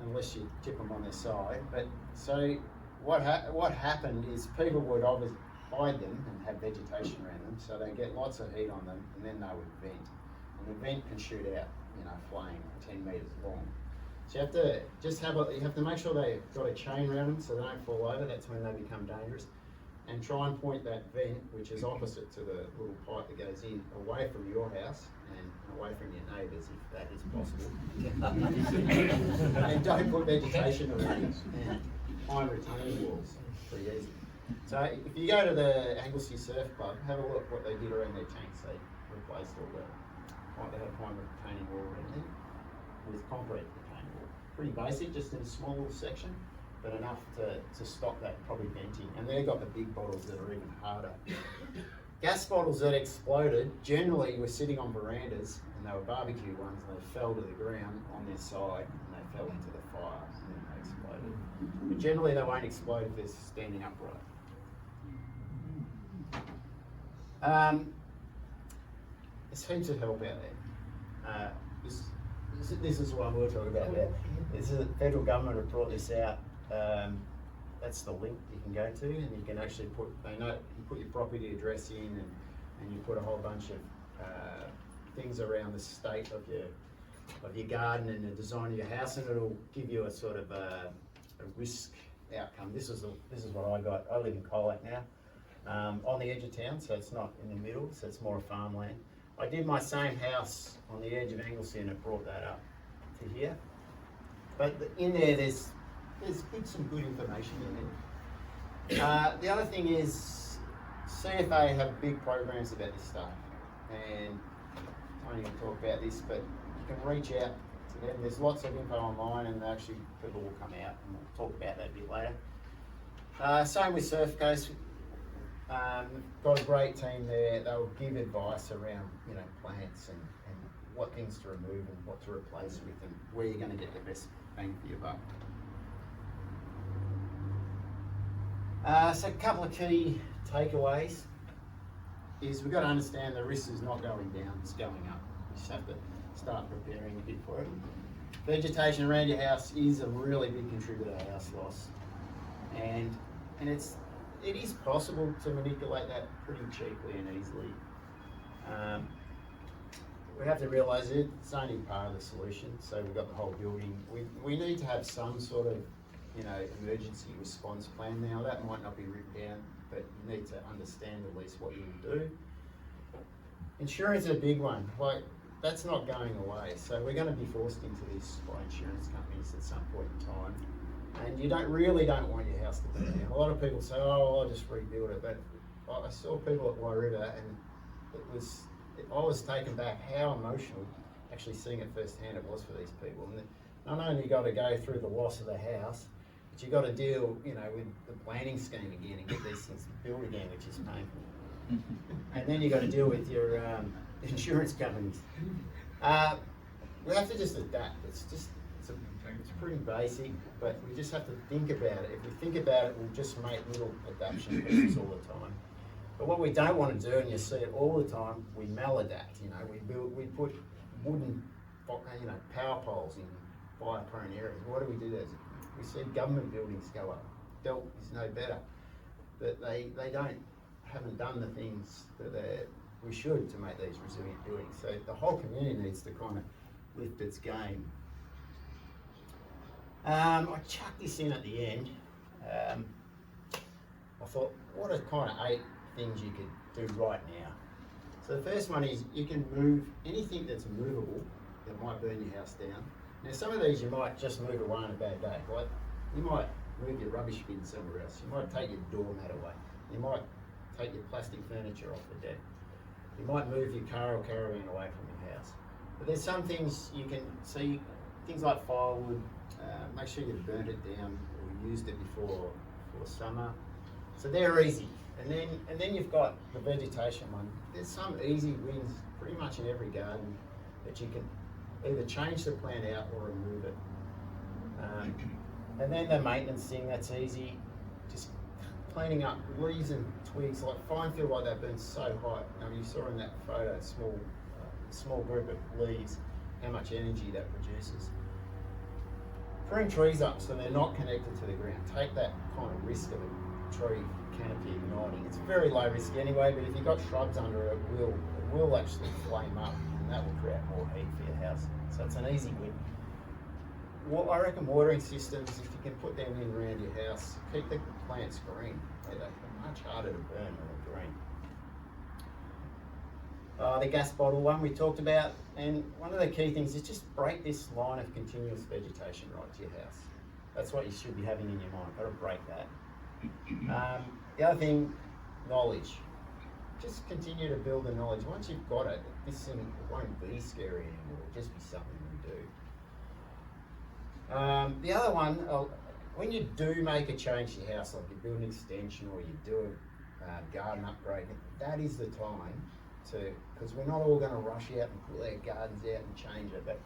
unless you tip them on their side. But so what happened is people would obviously hide them and have vegetation around them, so they get lots of heat on them, and then they would vent. And the vent can shoot out, you know, flame 10 metres long. So you have to just you have to make sure they've got a chain around them so they don't fall over. That's when they become dangerous. And try and point that vent, which is opposite to the little pipe that goes in, away from your house and away from your neighbours, if that is possible. And don't put vegetation around it, and find retaining walls, pretty easy. So if you go to the Anglesea Surf Club, have a look what they did around their tanks. They replaced all they had a pine retaining wall around there with concrete retaining wall. Pretty basic, just in a small little section, but enough to stop that probably venting. And they've got the big bottles that are even harder. Gas bottles that exploded generally were sitting on verandas, and they were barbecue ones, and they fell to the ground on their side, and they fell into the fire, and then they exploded. But generally they won't explode if they're standing upright. There's heaps of help out there. This is what we're talking about there. This is the federal government have brought this out. That's the link you can go to, and you can actually you put your property address in, and you put a whole bunch of things around the state of your garden and the design of your house, and it'll give you a sort of a risk outcome. This is what I got. I live in Colac now, on the edge of town, so it's not in the middle, so it's more a farmland. I did my same house on the edge of Anglesea, and it brought that up to here. But in there, there's some good information in there. The other thing is, CFA have big programs about this stuff, and Tony will talk about this, but you can reach out to them. There's lots of info online, and actually people will come out, and we'll talk about that a bit later. Same with Surf Coast. Got a great team there. They'll give advice around, you know, plants and what things to remove and what to replace with, and where you're going to get the best bang for your buck. So a couple of key takeaways. is we've got to understand the risk is not going down, it's going up. You just have to start preparing a bit for it. Vegetation around your house is a really big contributor to house loss. And it is possible to manipulate that pretty cheaply and easily. We have to realise it's only part of the solution. So we've got the whole building. We need to have some sort of, emergency response plan now. That might not be written down, but you need to understand at least what you will do. Insurance is a big one. Like, that's not going away. So we're going to be forced into this by insurance companies at some point in time. And you really don't want your house to burn down. A lot of people say, oh, I'll just rebuild it. But I saw people at Wairriver, and I was taken back how emotional actually seeing it firsthand it was for these people. And not only you got to go through the loss of the house, but you got to deal, with the planning scheme again and get these things built again, which is painful. And then you got to deal with your insurance companies. We have to just adapt. It's pretty basic, but we just have to think about it. If we think about it, we'll just make little adaptation pieces all the time. But what we don't want to do, and you see it all the time, we maladapt. We put wooden, power poles in fire-prone areas. What do we do there? We see government buildings go up. Belt is no better. But they haven't done the things that we should to make these resilient buildings. So the whole community needs to kind of lift its game. I chucked this in at the end. I thought, what are kind of 8 things you could do right now? So the first one is you can move anything that's movable that might burn your house down. Now some of these you might just move away on a bad day. Like you might move your rubbish bin somewhere else. You might take your doormat away. You might take your plastic furniture off the deck. You might move your car or caravan away from your house. But there's some things you can see, things like firewood. Make sure you've burnt it down or used it before summer. So they're easy. And then you've got the vegetation one. There's some easy wins pretty much in every garden that you can either change the plant out or remove it. And then the maintenance thing, that's easy. Just cleaning up leaves and twigs, like fine field like that burns so hot. You saw in that photo, small group of leaves, how much energy that produces. Prune trees up so they're not connected to the ground. Take that kind of risk of a tree canopy igniting. It's very low risk anyway, but if you've got shrubs under it, it will actually flame up, and that will create more heat for your house. So it's an easy win. Well, I reckon watering systems, if you can put them in around your house, keep the plants green. They're much harder to burn when they're green. The gas bottle one we talked about, and one of the key things is just break this line of continuous vegetation right to your house. That's what you should be having in your mind. Got to break that. The other thing, knowledge. Just continue to build the knowledge. Once you've got it, this thing won't be scary anymore. It'll just be something you do. The other one, when you do make a change to your house, like you build an extension or you do a garden upgrade, that is the time because we're not all going to rush out and pull our gardens out and change it. But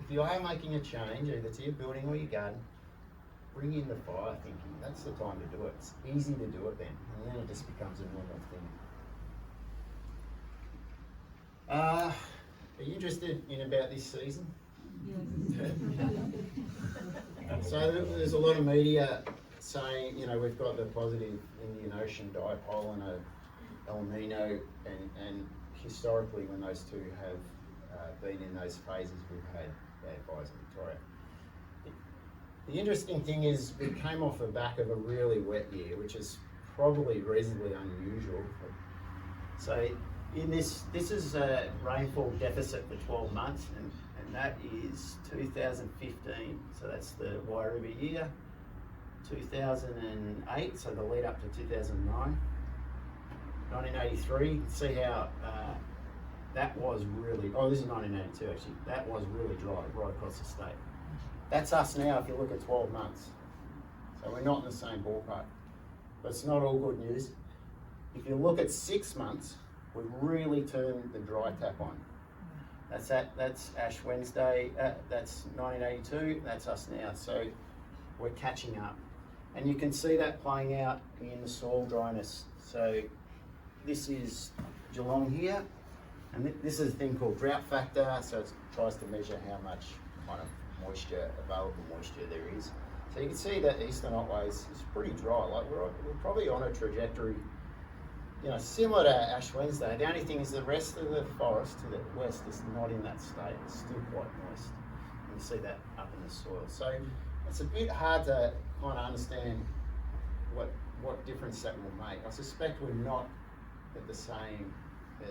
if you are making a change, either to your building or your garden, bring in the fire thinking. That's the time to do it. It's easy to do it then, and then it just becomes a normal thing. Are you interested in about this season? Yes. So there's a lot of media saying, we've got the positive Indian Ocean dipole and a El Nino, and historically when those two have been in those phases, we've had bad fires in Victoria. The interesting thing is we came off the back of a really wet year, which is probably reasonably unusual. So in this is a rainfall deficit for 12 months, and that is 2015, so that's the Wairriver year, 2008, so the lead up to 2009, 1983, you can see how that was really, this is 1982 actually, that was really dry right across the state. That's us now if you look at 12 months. So we're not in the same ballpark. But it's not all good news. If you look at 6 months, we've really turned the dry tap on. That's Ash Wednesday, that's 1982, that's us now. So we're catching up. And you can see that playing out in the soil dryness. So this is Geelong here, and this is a thing called drought factor, so it tries to measure how much kind of available moisture there is. So you can see that Eastern Otways is pretty dry. Like we're probably on a trajectory, you know, similar to Ash Wednesday. The only thing is the rest of the forest to the west is not in that state. It's still quite moist. You can see that up in the soil. So it's a bit hard to kind of understand what difference that will make. I suspect we're not at the same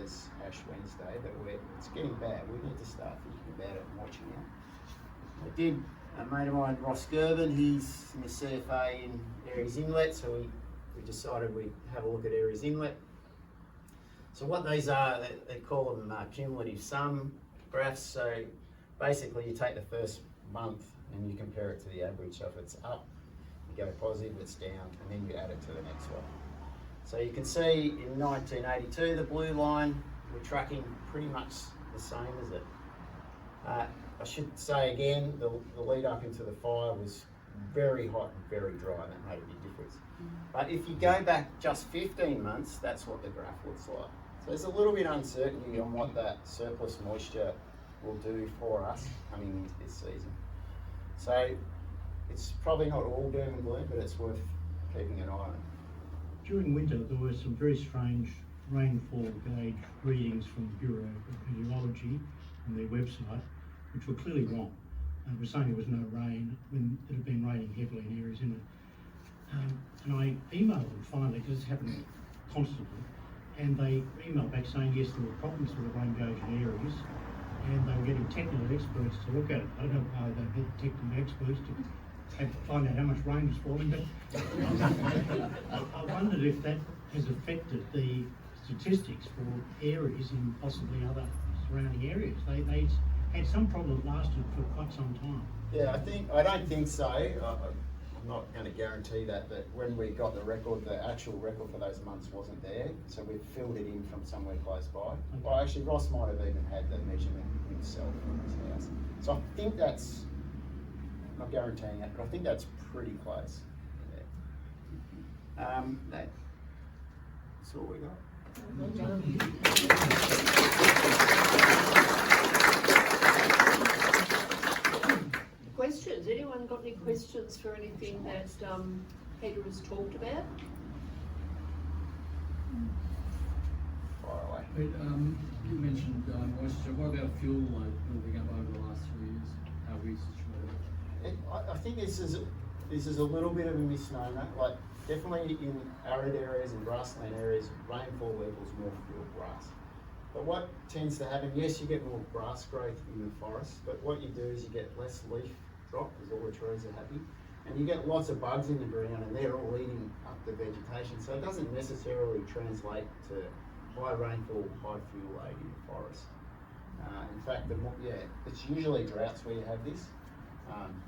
as Ash Wednesday, but it's getting bad. We need to start thinking about it and watching it. I did, a mate of mine, Ross Gerben, he's in the CFA in Aries Inlet, so we decided we'd have a look at Aries Inlet. So what these are, they call them cumulative sum graphs. So basically you take the first month and you compare it to the average. So if it's up, you go positive, it's down, and then you add it to the next one. So you can see in 1982, the blue line, we're tracking pretty much the same as it. I should say again, the lead up into the fire was very hot and very dry, and that made a big difference. But if you go back just 15 months, that's what the graph looks like. So there's a little bit of uncertainty on what that surplus moisture will do for us coming into this season. So it's probably not all doom and gloom, but it's worth keeping an eye on. During winter, there were some very strange rainfall gauge readings from the Bureau of Meteorology on their website, which were clearly wrong. It was saying there was no rain when it had been raining heavily in areas in it. And I emailed them finally, because it's happening constantly, and they emailed back saying yes, there were problems with the rain gauge in areas, and they were getting technical experts to look at it. I don't know how they get technical experts to find out how much rain was falling, but I wondered if that has affected the statistics for areas in possibly other surrounding areas. They had some problem that lasted for quite some time. Yeah, I don't think so. I'm not going to guarantee that, but when we got the record, the actual record for those months wasn't there, so we filled it in from somewhere close by. Okay. Well, actually, Ross might have even had the measurement himself from his house. So I think that's, I'm not guaranteeing it, but I think that's pretty close. Yeah. That's all we got. Questions? Anyone got any questions for anything that Peter has talked about? Fire away. Pete, you mentioned moisture. What about fuel load building up over the last 3 years? How are we situated? I think this is a little bit of a misnomer. Like definitely in arid areas and grassland areas, rainfall equals more fuel grass. But what tends to happen, yes, you get more grass growth in the forest, but what you do is you get less leaf drop because all the trees are happy, and you get lots of bugs in the ground, and they're all eating up the vegetation. So it doesn't necessarily translate to high rainfall, high fuel load in the forest. In fact, it's usually droughts where you have this.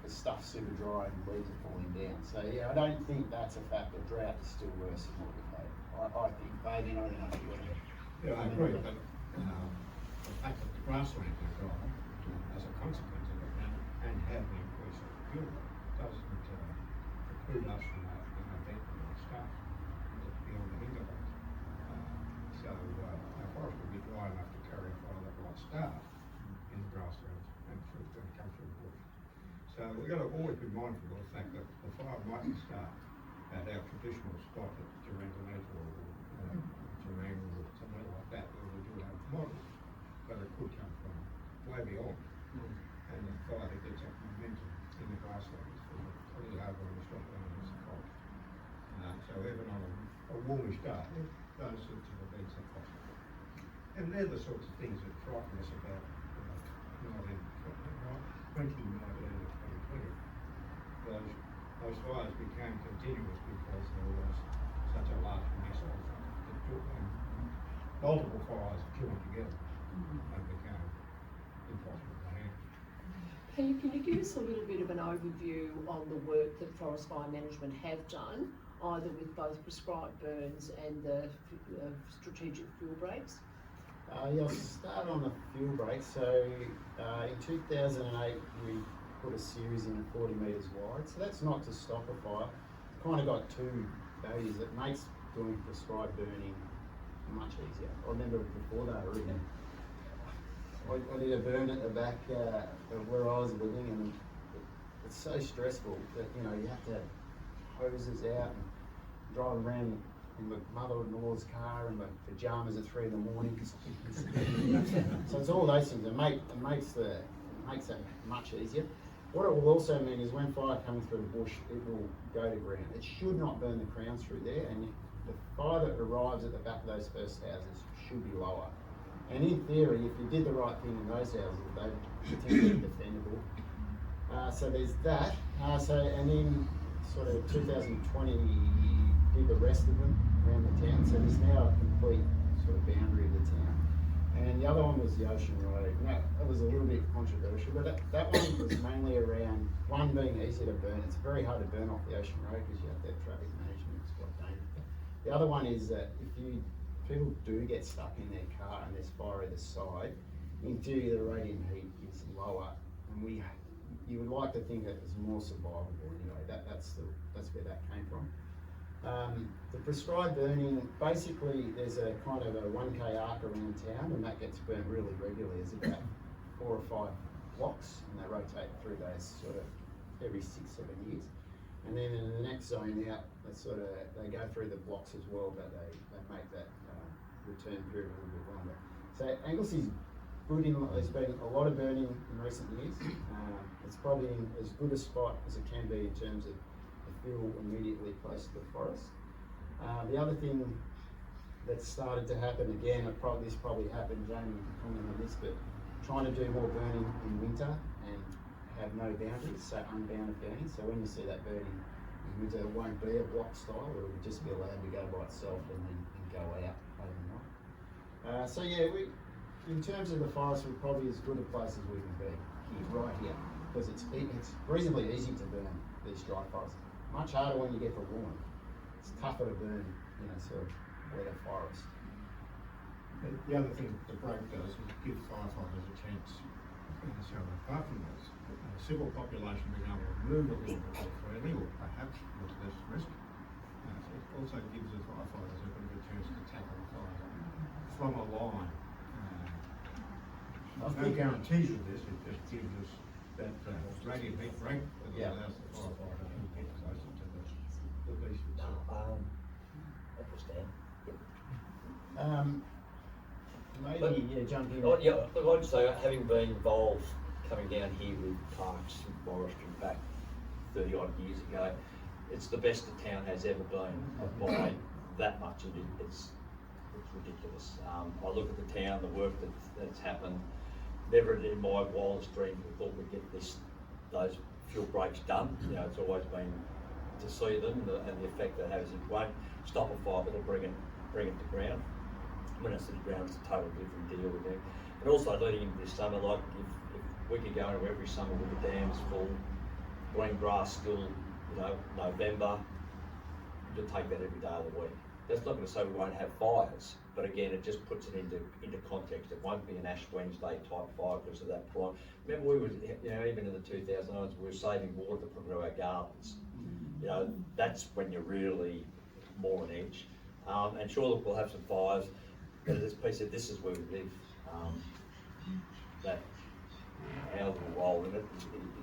The stuff's super dry and leaves are falling down. So yeah, I don't think that's a factor. Drought is still worse than what we've had. I think, Fabian, I don't know if you want to. Yeah, I agree, but the fact that the grasslands are dry as a consequence of it and have the increase of fuel doesn't preclude us from an event that starts beyond the end of it. So our forest will be dry enough to carry a fire that might start in the grasslands and it's going to come through the bush. So we've got to always be mindful of the fact that the fire mightn't start at our traditional spot at Duranganator or Durang or somewhere like that where we do have models, but it could come from way beyond. And the fire that gets up momentum in the grasslands from a little over on the stropland is the cold. So even on a warmish day, those sorts of events are possible. And they're the sorts of things that frighten us about 2019 and 2020. Those fires became continuous because there was such a large mass of them. Multiple fires joined together and became impossible to handle. Can you give us a little bit of an overview on the work that Forest Fire Management have done, either with both prescribed burns and the strategic fuel breaks? Yeah, I'll start on the fuel break. So in 2008, we put a series in at 40 metres wide. So that's not to stop a fire. It's kind of got two values. It makes doing prescribed burning much easier. I remember before they were even, I did a burn at the back of where I was living, and it's so stressful that, you know, you have to have hoses out and drive around in my mother-in-law's car in my pajamas at 3 in the morning. So it's all those things. It makes it much easier. What it will also mean is when fire coming through the bush, it will go to ground. It should not burn the crown through there, and the fire that arrives at the back of those first houses should be lower. And in theory, if you did the right thing in those houses, they'd potentially be defendable. So there's that. And then sort of 2020, did the rest of them around the town. So there's now a complete sort of boundary of the town. And the other one was the Ocean Road. And that was a little bit controversial, but that one was mainly around, one being easy to burn. It's very hard to burn off the Ocean Road because you have to have traffic management. It's quite dangerous. The other one is that if people do get stuck in their car and there's fire either side, in theory the radiant heat is lower, and you would like to think that it's more survivable anyway. That's where that came from. The prescribed burning, basically there's a kind of a 1K arc around town, and that gets burnt really regularly. There's about 4 or 5 blocks, and they rotate through those sort of every 6-7 years. And then in the next zone out, they go through the blocks as well, but they make that return period a little bit longer. So Anglesea's good there's been a lot of burning in recent years. It's probably in as good a spot as it can be in terms of the fuel immediately close to the forest. The other thing that's started to happen again, this probably happened, Jamie can comment on this, but trying to do more burning in winter and have no boundaries, so unbounded burning. So when you see that burning in winter, it won't be a block style, it will just be allowed to go by itself and then go out overnight. So yeah, in terms of the forest, we're probably as good a place as we can be right here, because it's reasonably easy to burn these dry forests. Much harder when you get the warm. It's tougher to burn, sort of wetter forest. The other thing the break does is give firefighters a chance. So apart from this, the civil population being able to move a little bit more freely, or perhaps with less risk, it also gives the firefighters a bit of a chance to tackle the fire from a line. No guarantees with this, it just gives us that radiant heat break that allows the firefighter to get closer to the beast itself. Understand. Maybe jump in. Look, I'd say, having been involved coming down here with parks and forestry back 30 odd years ago, it's the best the town has ever been by that much. It's ridiculous. I look at the town, the work that's happened. Never in my wildest dreams we thought we'd get those fuel breaks done. It's always been to see them and the effect that has. It won't stop a fire, but it'll bring it to ground. When it's to the ground, it's a totally different deal with them. And also leading into this summer, like if we could go into every summer with the dams full, green grass still, November, you'll take that every day of the week. That's not going to say we won't have fires, but again, it just puts it into context. It won't be an Ash Wednesday type fire because of that prime. Remember, we were, even in the 2009s, we were saving water to put into our gardens. That's when you're really more on edge. And sure, look, we'll have some fires, but as Pete said, this is where we live. That our little role in it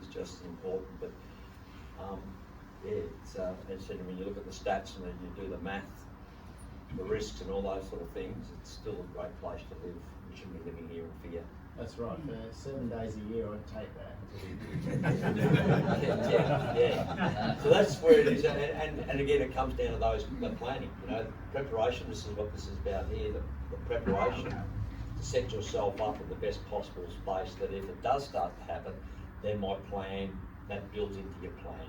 is just as important. But it's as I said, when you look at the stats and then you do the math, the risks and all those sort of things, it's still a great place to live. We shouldn't be living here in fear. That's right. For 7 days a year, I'd take that. yeah. So that's where it is, and again, it comes down to the planning. Preparation. This is what this is about here. The preparation to set yourself up in the best possible space. That if it does start to happen, then my plan that builds into your plan.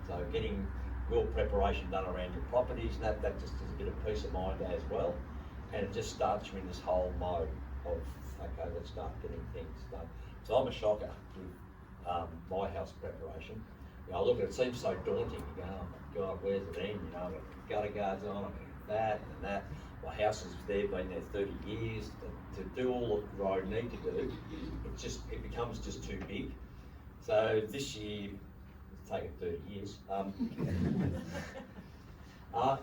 So getting real preparation done around your properties, and that just is a bit of peace of mind as well. And it just starts you in this whole mode of, okay, let's start getting things done. So I'm a shocker with my house preparation. I look at it, seems so daunting. You go, oh my God, where's it end? I've got gutter guards on, I've got that and that. My house has been there 30 years. To do all that I need to do, it becomes just too big. So this year, it's taken 30 years.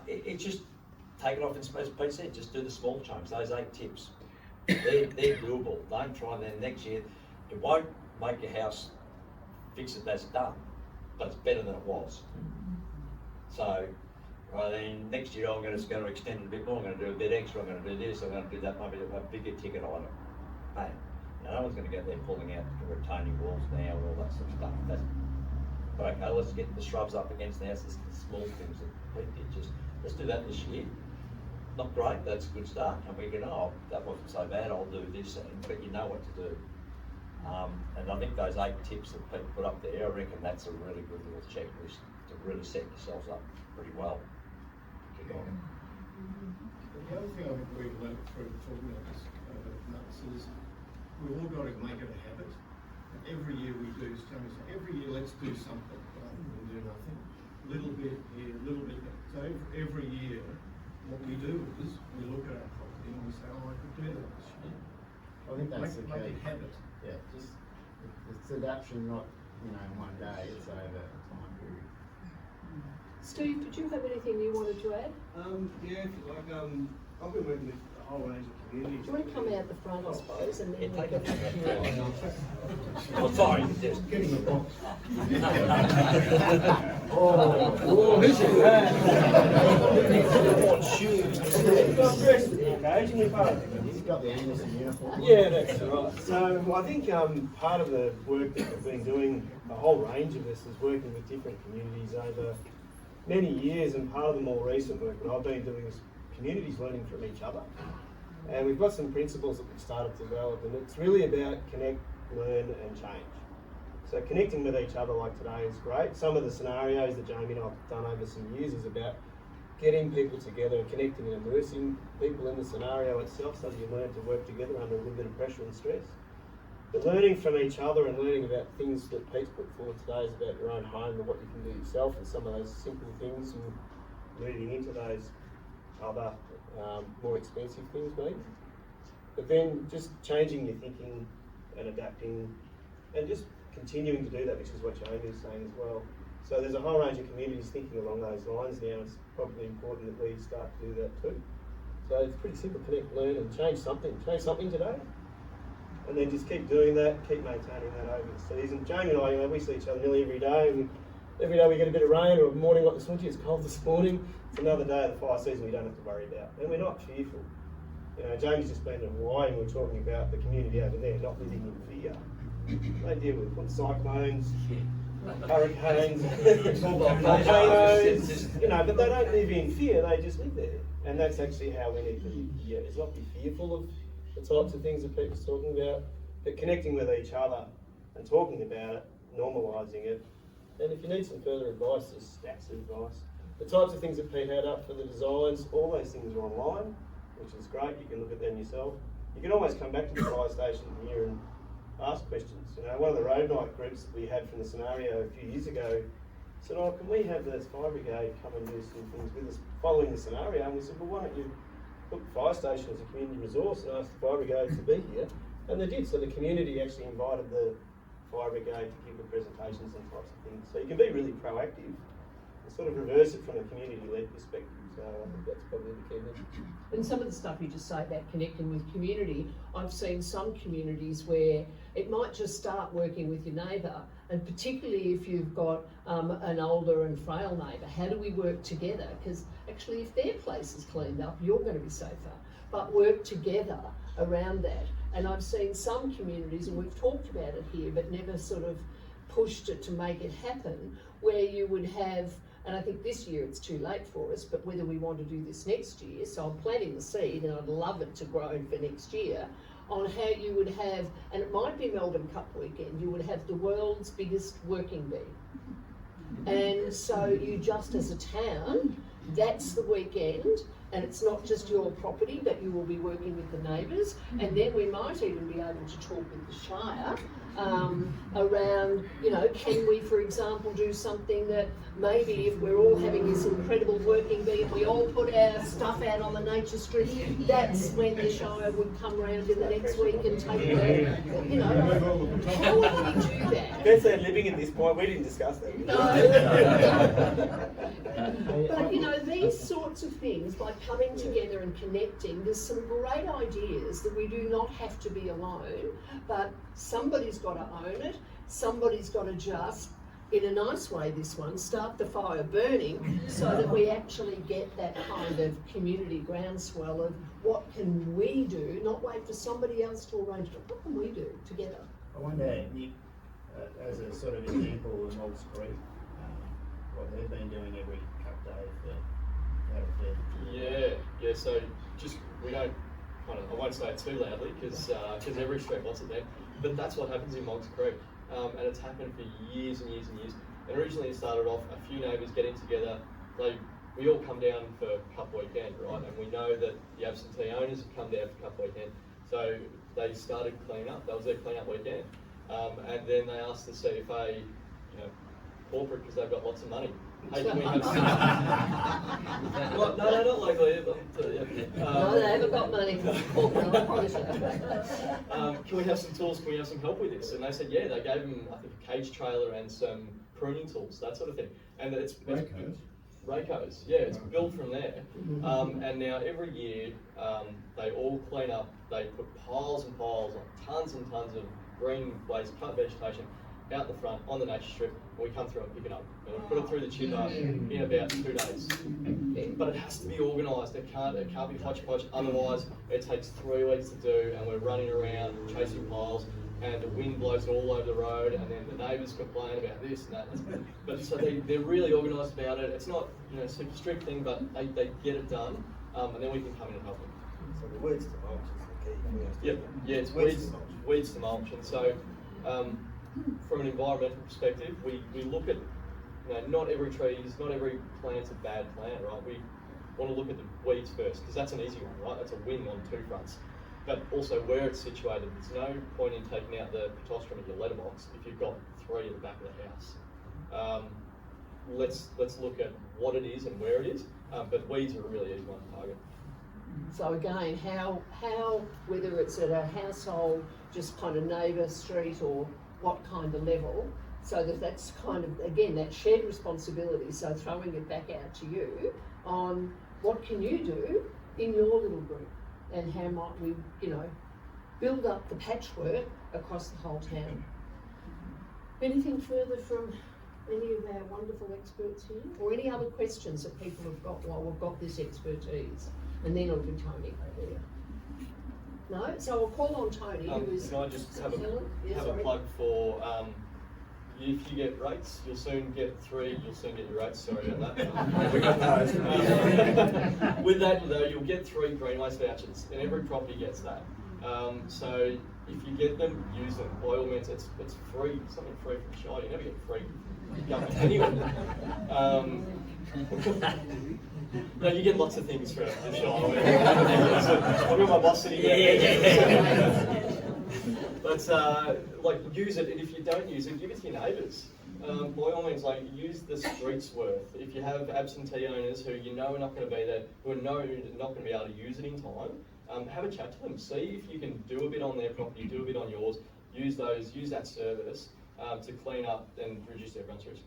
It just take it off, and as Pete said, just do the small chunks, those 8 tips. They're doable. Don't try them next year. It won't make your house fix it as done, but it's better than it was. So, then next year I'm just going to extend it a bit more. I'm going to do a bit extra. I'm going to do this. I'm going to do that. Maybe a bigger ticket item. Bang. Now, no one's going to go there pulling out the retaining walls now and all that sort of stuff. But okay, let's get the shrubs up against the house. It's the small things that Pete did. Just let's do that this year. Not great, that's a good start. And we go, oh, that wasn't so bad. I'll do this, but you know what to do. And I think those 8 tips that Pete put up there, I reckon that's a really good little checklist to really set yourselves up pretty well. Kick on. The other thing I think we've learned through talking about this nuts is we've all got to make it a habit. Every year we do, every year let's do something rather than do nothing. Little bit here, little bit there. So every year what we do is we look at our property and we say, oh, I could do that this year. I think that's the key. Make it habit. Yeah, just it's adaptation, not in one day. It's over a time period. Steve, did you have anything you wanted to add? Yeah, if you like, I've been working with a whole range of communities. Do you want to come out the front, I suppose, and then we can... Oh, sorry. Getting a box. Oh, who's it? He's got the Anglesea uniform. Yeah, that's right. So I think part of the work that we've been doing, a whole range of this, is working with different communities over many years, and part of the more recent work that I've been doing is communities learning from each other. And we've got some principles that we've started to develop, and it's really about connect, learn and change. So connecting with each other like today is great. Some of the scenarios that Jamie and I have done over some years is about getting people together and connecting and immersing people in the scenario itself so that you learn to work together under a little bit of pressure and stress. But learning from each other and learning about things that Pete's put forward today is about your own home and what you can do yourself and some of those simple things and moving into those other more expensive things maybe. But then just changing your thinking and adapting and just continuing to do that, which is what Jamie is saying as well. So there's a whole range of communities thinking along those lines now. It's probably important that we start to do that too. So it's pretty simple: connect, learn and change something. Change something today. And then just keep doing that, keep maintaining that over the season. Jamie and I, we see each other nearly every day. And every day we get a bit of rain or a morning like this winter, it's cold this morning. It's another day of the fire season we don't have to worry about. And we're not fearful. Jamie's just been in Hawaii and we're talking about the community over there not living in fear. They deal with cyclones, hurricanes, volcanoes, but they don't live in fear, they just live there. And that's actually how we need to live here, is not be fearful of the types of things that Pete's talking about, but connecting with each other and talking about it, normalising it. And if you need some further advice, there's stacks of advice. The types of things that Pete had up for the designs, all those things are online, which is great. You can look at them yourself. You can always come back to the fire station here and ask questions. One of the road night groups that we had from the scenario a few years ago said, oh, can we have the fire brigade come and do some things with us following the scenario? And we said, well, why don't you book the fire station as a community resource and ask the fire brigade to be here? And they did. So the community actually invited the fire brigade to give the presentations and types of things. So you can be really proactive and sort of reverse it from a community-led perspective. So I think that's probably the key message. And some of the stuff you just say about connecting with community, I've seen some communities where it might just start working with your neighbour, and particularly if you've got an older and frail neighbour, how do we work together? Because actually if their place is cleaned up, you're going to be safer, but work together around that. And I've seen some communities, and we've talked about it here, but never sort of pushed it to make it happen, where you would have, and I think this year it's too late for us, but whether we want to do this next year, so I'm planting the seed and I'd love it to grow for next year, on how you would have, and it might be Melbourne Cup weekend, you would have the world's biggest working bee. And so you just as a town, that's the weekend, and it's not just your property, but you will be working with the neighbours, and then we might even be able to talk with the Shire around, can we, for example, do something that maybe if we're all having this incredible working bee and we all put our stuff out on the nature street, that's when the Shire would come round in the next week and take it. How would we do that? That's their living at this point. We didn't discuss that. No. But these sort lots of things by coming together and connecting. There's some great ideas that we do not have to be alone, but somebody's got to own it. Somebody's got to just, in a nice way, this one, start the fire burning so that we actually get that kind of community groundswell of what can we do, not wait for somebody else to arrange it. What can we do together? I wonder, Nick, as a sort of example of Moggs Creek, what they've been doing every cup day for out of there. Yeah, so just, we don't I won't say it too loudly because every street wants it there, but that's what happens in Moggs Creek. And it's happened for years and years and years. And originally it started off a few neighbours getting together. We all come down for Cup Weekend, right? And we know that the absentee owners have come down for Cup Weekend. So they started cleaning up. That was their clean up weekend. And then they asked the CFA, corporate, because they've got lots of money. Hey, can we have some... no, not locally. No, they haven't got money. Can we have some tools? Can we have some help with this? And they said, yeah. They gave them, I think, a cage trailer and some pruning tools, that sort of thing. And it's Racos. Yeah, it's built from there. And now every year they all clean up. They put piles and piles, tons and tons of green waste, cut vegetation out the front on the nature strip, and we come through and pick it up. And we put it through the chipper in about 2 days. But it has to be organised. It can't be hodgepodge. Otherwise, it takes 3 weeks to do, and we're running around chasing piles, and the wind blows it all over the road, and then the neighbours complain about this and that. But so they're really organised about it. It's not a super strict thing, but they get it done, and then we can come in and help them. So the weeds to mulch is the key. Yeah, it's weeds to mulch, and so. From an environmental perspective, we look at, not every plant's a bad plant, right? We want to look at the weeds first, because that's an easy one, right? That's a win on 2 fronts. But also where it's situated, there's no point in taking out the pittosporum of your letterbox if you've got 3 at the back of the house. Let's look at what it is and where it is, but weeds are a really easy one to target. So again, how whether it's at a household, just kind of neighbour, street, or what kind of level, so that's kind of, again, that shared responsibility. So throwing it back out to you on what can you do in your little group, and how might we, build up the patchwork across the whole town. Anything further from any of our wonderful experts here, or any other questions that people have got while we've got this expertise? And then it'll be Tony over there. No? So I'll call on Tony, who is... Can I just have a plug for, if you get rates, you'll soon get 3, you'll soon get your rates, sorry about that. We got those. With that though, you'll get 3 green waste vouchers, and every property gets that. So if you get them, use them. By all means, it's free, something free from Shire. You never get free government anyway. No, you get lots of things for the Shire. I've got my boss sitting there. But use it, and if you don't use it, give it to your neighbours. By all means, use the street's worth. If you have absentee owners who are not going to be there, who are not going to be able to use it in time, have a chat to them. See if you can do a bit on their property, do a bit on yours. Use that service to clean up and reduce everyone's risk.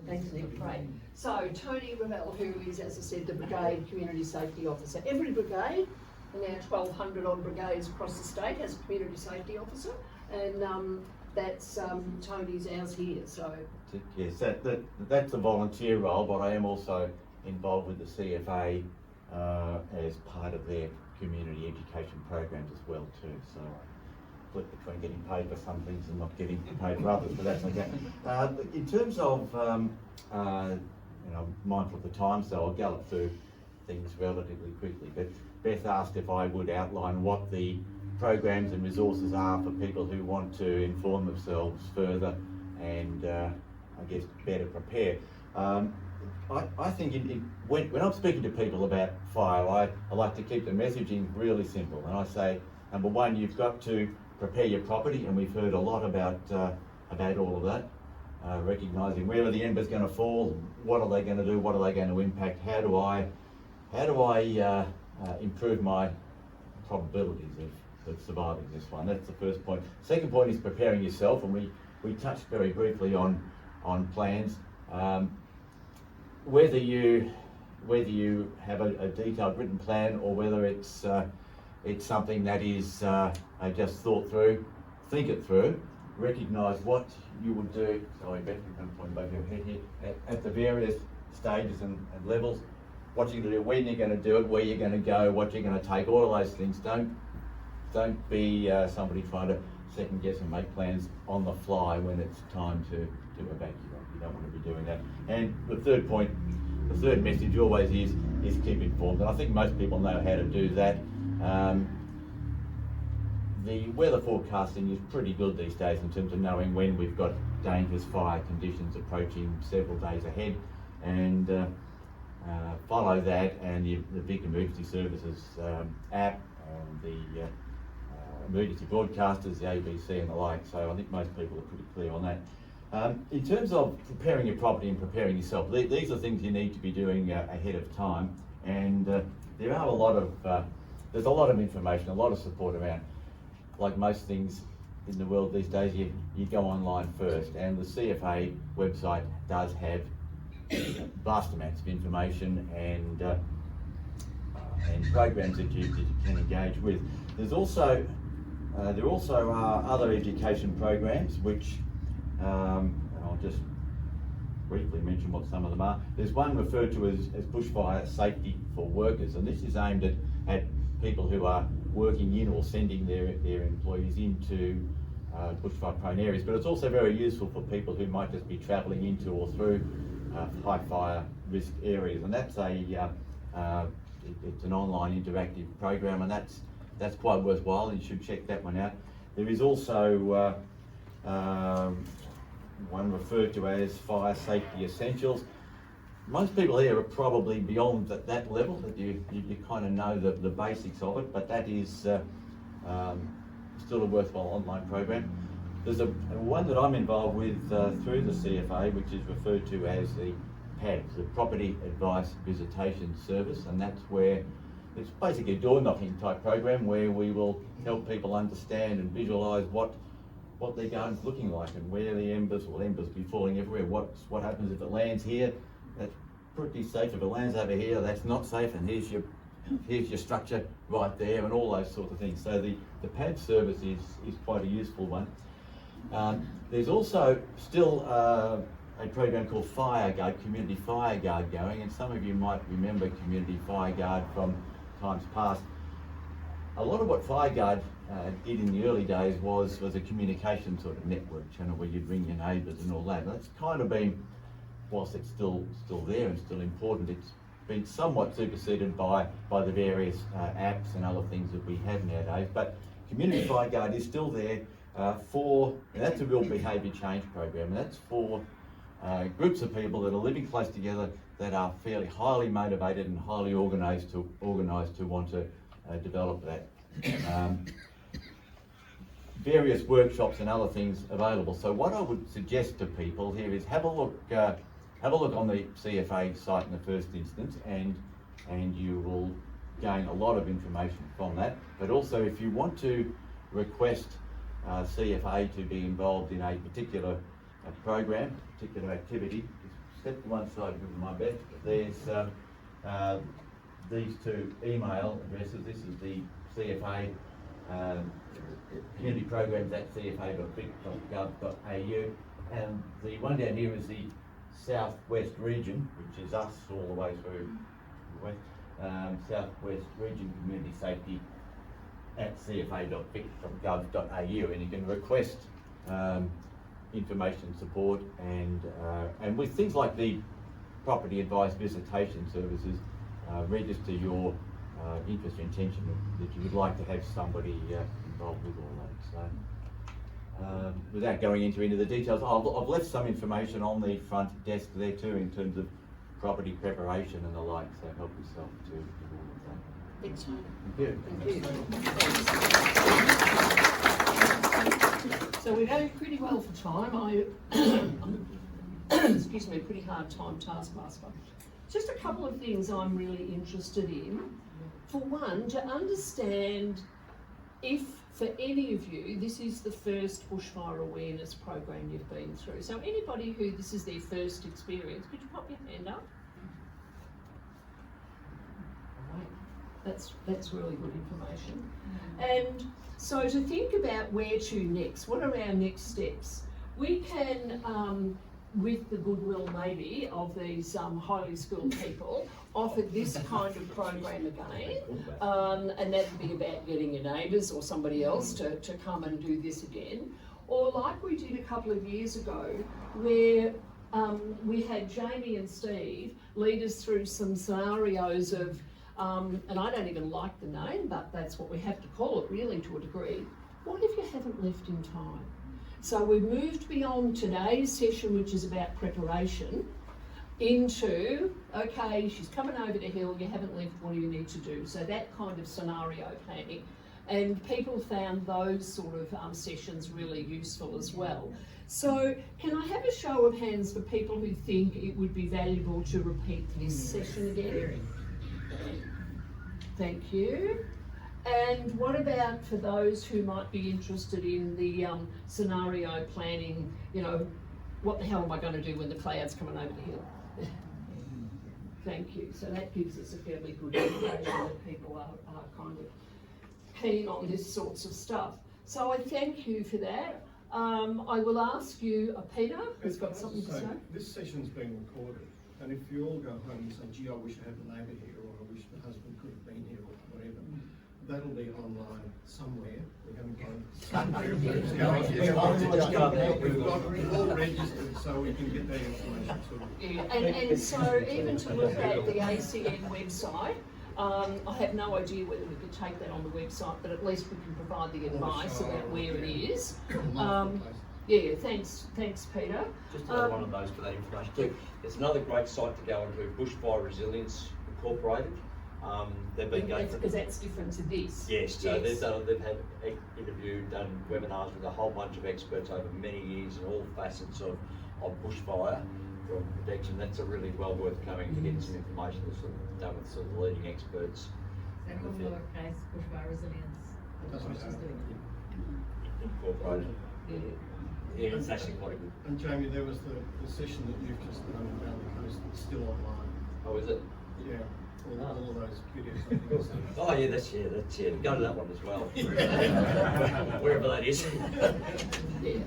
Thanks, Nick. Great. So Tony Ravel, who is, as I said, the Brigade Community Safety Officer. Every brigade, and our 1,200 odd brigades across the state, has a Community Safety Officer, and that's Tony's ours here. So yes, that's a volunteer role, but I am also involved with the CFA as part of their community education programs as well too. So split between getting paid for some things and not getting paid for others, but that's okay. In terms of, mindful of the time, so I'll gallop through things relatively quickly. But Beth asked if I would outline what the programs and resources are for people who want to inform themselves further and, I guess, better prepare. I think when I'm speaking to people about fire, I like to keep the messaging really simple, and I say, number one, you've got to prepare your property, and we've heard a lot about all of that. Recognising where are the embers going to fall, what are they going to do, what are they going to impact, how do I improve my probabilities of surviving this one. That's the first point. Second point is preparing yourself, and we touched very briefly on plans. Whether you whether you have a detailed written plan or whether it's something that is just thought through, think it through, recognise what you would do. Sorry, Beth, you're going to point above your head here. At the various stages and levels, what you're going to do, when you're going to do it, where you're going to go, what you're going to take, all of those things. Don't be somebody trying to second guess and make plans on the fly when it's time to evacuate. You don't want to be doing that. And the third point, the third message always is keep informed. And I think most people know how to do that. The weather forecasting is pretty good these days in terms of knowing when we've got dangerous fire conditions approaching several days ahead, and follow that, and the big emergency services app, and the emergency broadcasters, the ABC and the like. So I think most people are pretty clear on that. In terms of preparing your property and preparing yourself, these are things you need to be doing ahead of time, and there are there's a lot of information, a lot of support around. Like most things in the world these days, you go online first, and the CFA website does have vast amounts of information and programs that you can engage with. There also are other education programs which, and I'll just briefly mention what some of them are. There's one referred to as bushfire safety for workers, and this is aimed at people who are working in or sending their employees into bushfire prone areas, but it's also very useful for people who might just be travelling into or through high fire risk areas, and that's it's an online interactive program, and that's quite worthwhile, and you should check that one out. There is also one referred to as Fire Safety Essentials. Most people here are probably beyond that level, that you kind of know the basics of it, but that is still a worthwhile online program. There's one that I'm involved with through the CFA, which is referred to as the PAVS, the Property Advice Visitation Service, and that's where it's basically a door knocking type program where we will help people understand and visualise what their garden's looking like, and where the embers be falling everywhere. What happens if it lands here? That's pretty safe. If it lands over here, that's not safe, and here's your structure right there, and all those sorts of things. So the PAD service is quite a useful one. There's also still a program called FireGuard, Community FireGuard going, and some of you might remember Community FireGuard from times past. A lot of what FireGuard did in the early days was a communication sort of network channel where you'd ring your neighbours and all that. And that's kind of been, whilst it's still there and still important, it's been somewhat superseded by the various apps and other things that we have nowadays. But Community FireGuard is still there and that's a real behaviour change program, and that's for groups of people that are living close together that are fairly highly motivated and highly organised to want to develop that. Various workshops and other things available. So what I would suggest to people here is have a look on the CFA site in the first instance, and you will gain a lot of information from that. But also, if you want to request CFA to be involved in a particular program, particular activity, step to one side with my best. There's these two email addresses. This is the CFA community programs at cfa.vic.gov.au, and the one down here is the Southwest region, which is us all the way through the west. Southwest region community safety at cfa.vic.gov.au, and you can request information, support, and with things like the property advice visitation services, register your interest or intention that you would like to have somebody involved with all that. So, without going into any of the details, I've left some information on the front desk there too in terms of property preparation and the like, so help yourself to all of that. Thanks, Tony. Thank you. So we're going pretty well for time. Excuse me, pretty hard time taskmaster. Just a couple of things I'm really interested in. For one, to understand if, for any of you, this is the first bushfire awareness program you've been through. So anybody who this is their first experience, could you pop your hand up? That's really good information. And so to think about where to next, what are our next steps? We can, with the goodwill maybe of these highly skilled people, offer this kind of program again, and that would be about getting your neighbours or somebody else to come and do this again. Or like we did a couple of years ago, where we had Jamie and Steve lead us through some scenarios of, and I don't even like the name, but that's what we have to call it really to a degree. What if you haven't left in time? So we've moved beyond today's session, which is about preparation, into, okay, she's coming over the hill, you haven't left, what do you need to do? So that kind of scenario planning. And people found those sort of sessions really useful as well. So can I have a show of hands for people who think it would be valuable to repeat this session again? Thank you. And what about for those who might be interested in the scenario planning, you know, what the hell am I going to do when the cloud's coming over the hill? Thank you. So that gives us a fairly good indication that people are kind of keen on this sorts of stuff. So I thank you for that. I will ask you, Peter, who's got something to say. This session's been recorded, and if you all go home and say, gee, I wish I had a neighbour here, or I wish my husband could have been here, or whatever, that'll be online somewhere. We haven't we've all registered, so we can get that information to you. Yeah, and so even to look at the ACN website, I have no idea whether we could take that on the website, but at least we can provide the advice about where it is. Yeah, thanks Peter. Just another one of those for that information too. There's another great site to go into, Bushfire Resilience Incorporated. They've been going because that's different to this. Yes, so yes. They've had interviewed, done webinars with a whole bunch of experts over many years in all facets of bushfire from protection. That's a really well worth coming to get some information that's sort of done with sort of leading experts. That called lowercase Bushfire Resilience. That's what she's doing. Incorporated. Yeah, it's actually quite a good. And Jamie, there was the session that you've just done around the coast that's still online. Oh, is it? Yeah. All of those videos. Oh yeah, that's go to that one as well. Wherever that is. Yeah.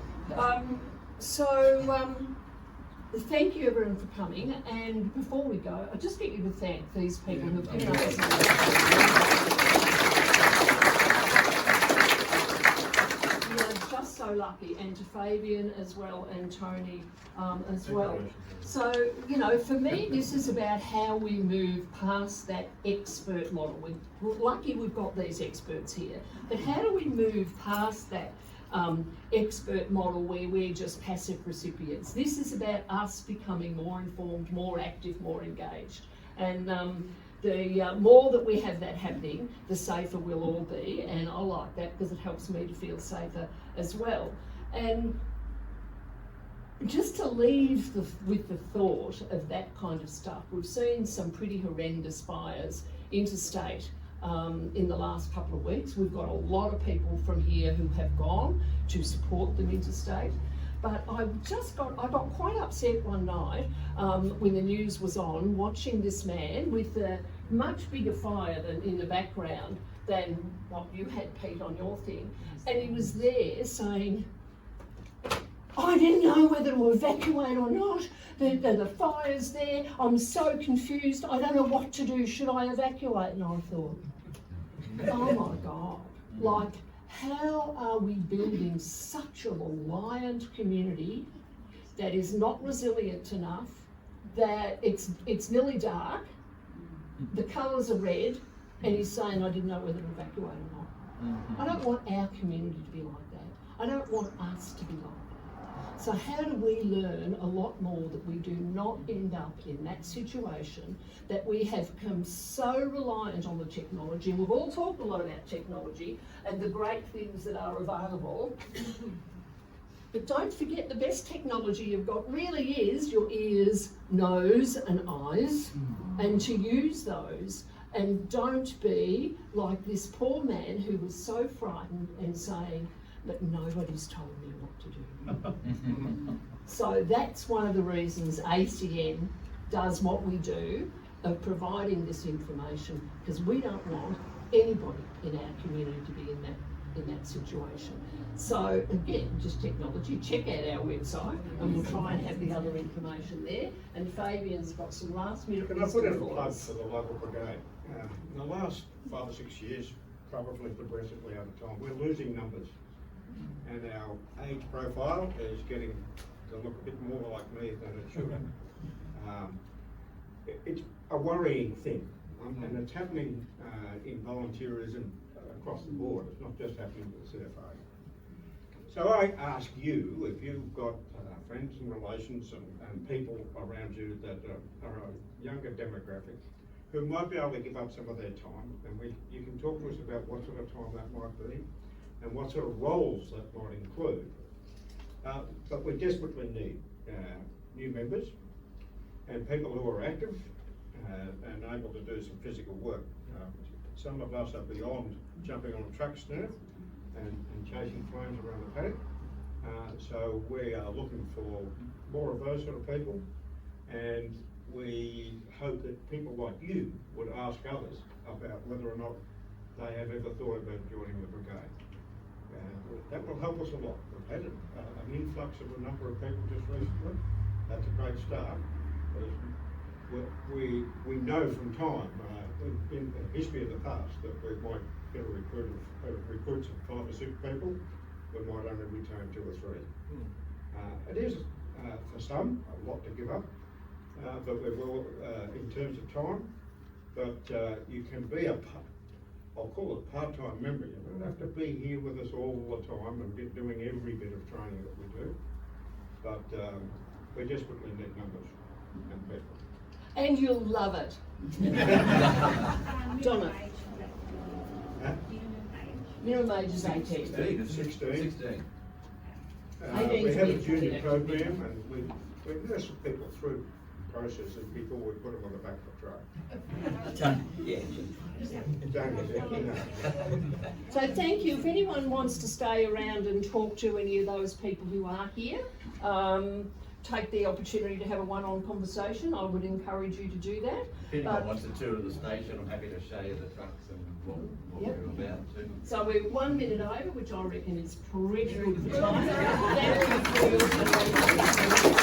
Thank you everyone for coming, and before we go, I just get you to thank these people who have given us just so lucky, and to Fabian as well, and Tony as well. So, you know, for me, this is about how we move past that expert model. We're lucky we've got these experts here, but how do we move past that expert model where we're just passive recipients? This is about us becoming more informed, more active, more engaged. And the more that we have that happening, the safer we'll all be. And I like that because it helps me to feel safer as well. And just to leave with the thought of that kind of stuff, we've seen some pretty horrendous fires interstate in the last couple of weeks. We've got a lot of people from here who have gone to support them interstate. But I got quite upset one night when the news was on, watching this man with a much bigger fire than in the background than what you had, Pete, on your thing. And he was there saying, I didn't know whether to evacuate or not. The fire's there. I'm so confused. I don't know what to do. Should I evacuate? And I thought, oh my God, like, how are we building such a reliant community that is not resilient enough, that it's nearly dark, the colours are red, and he's saying, I didn't know whether to evacuate or not. I don't want our community to be like that. I don't want us to be like that. So how do we learn a lot more that we do not end up in that situation, that we have become so reliant on the technology, and we've all talked a lot about technology and the great things that are available, but don't forget the best technology you've got really is your ears, nose and eyes, and to use those. And don't be like this poor man who was so frightened and saying, but nobody's told me what to do. So that's one of the reasons ACN does what we do. of providing this information, because we don't want anybody in our community to be in that situation. So again, just technology, check out our website and we'll try and have the other information there. And Fabian's got some last minute Can I put in a wisdom for plug us. for the local brigade? In the last 5 or 6 years, probably progressively over time, we're losing numbers. And our age profile is getting to look a bit more like me than it should. It's a worrying thing, and it's happening in volunteerism across the board. It's not just happening with the CFA. So I ask you, if you've got friends and relations and people around you that are a younger demographic who might be able to give up some of their time, and you can talk to us about what sort of time that might be and what sort of roles that might include. But we desperately need new members and people who are active and able to do some physical work. Some of us are beyond jumping on trucks now and chasing flames around the paddock. So we are looking for more of those sort of people, and we hope that people like you would ask others about whether or not they have ever thought about joining the brigade. That will help us a lot. We've had an influx of a number of people just recently. That's a great start. We know from time in the history of the past that we might get recruits of 5 or 6 people. We might only retain 2 or 3. It is for some a lot to give up, but we will in terms of time. But you can be I'll call it part-time member. You don't have to be here with us all the time and doing every bit of training that we do. But we desperately need numbers and people. And you'll love it. Donna. Huh? Minimum age is 18. 16. 18 We is have a good. junior program, and we nurse people through processes before we put them on the back of the truck. So thank you. If anyone wants to stay around and talk to any of those people who are here, take the opportunity to have a one-on conversation, I would encourage you to do that. If anyone wants a tour of the station, I'm happy to show you the trucks and what Yep. we're about too. So we're 1 minute over, which I reckon is pretty good for time. Thank you for your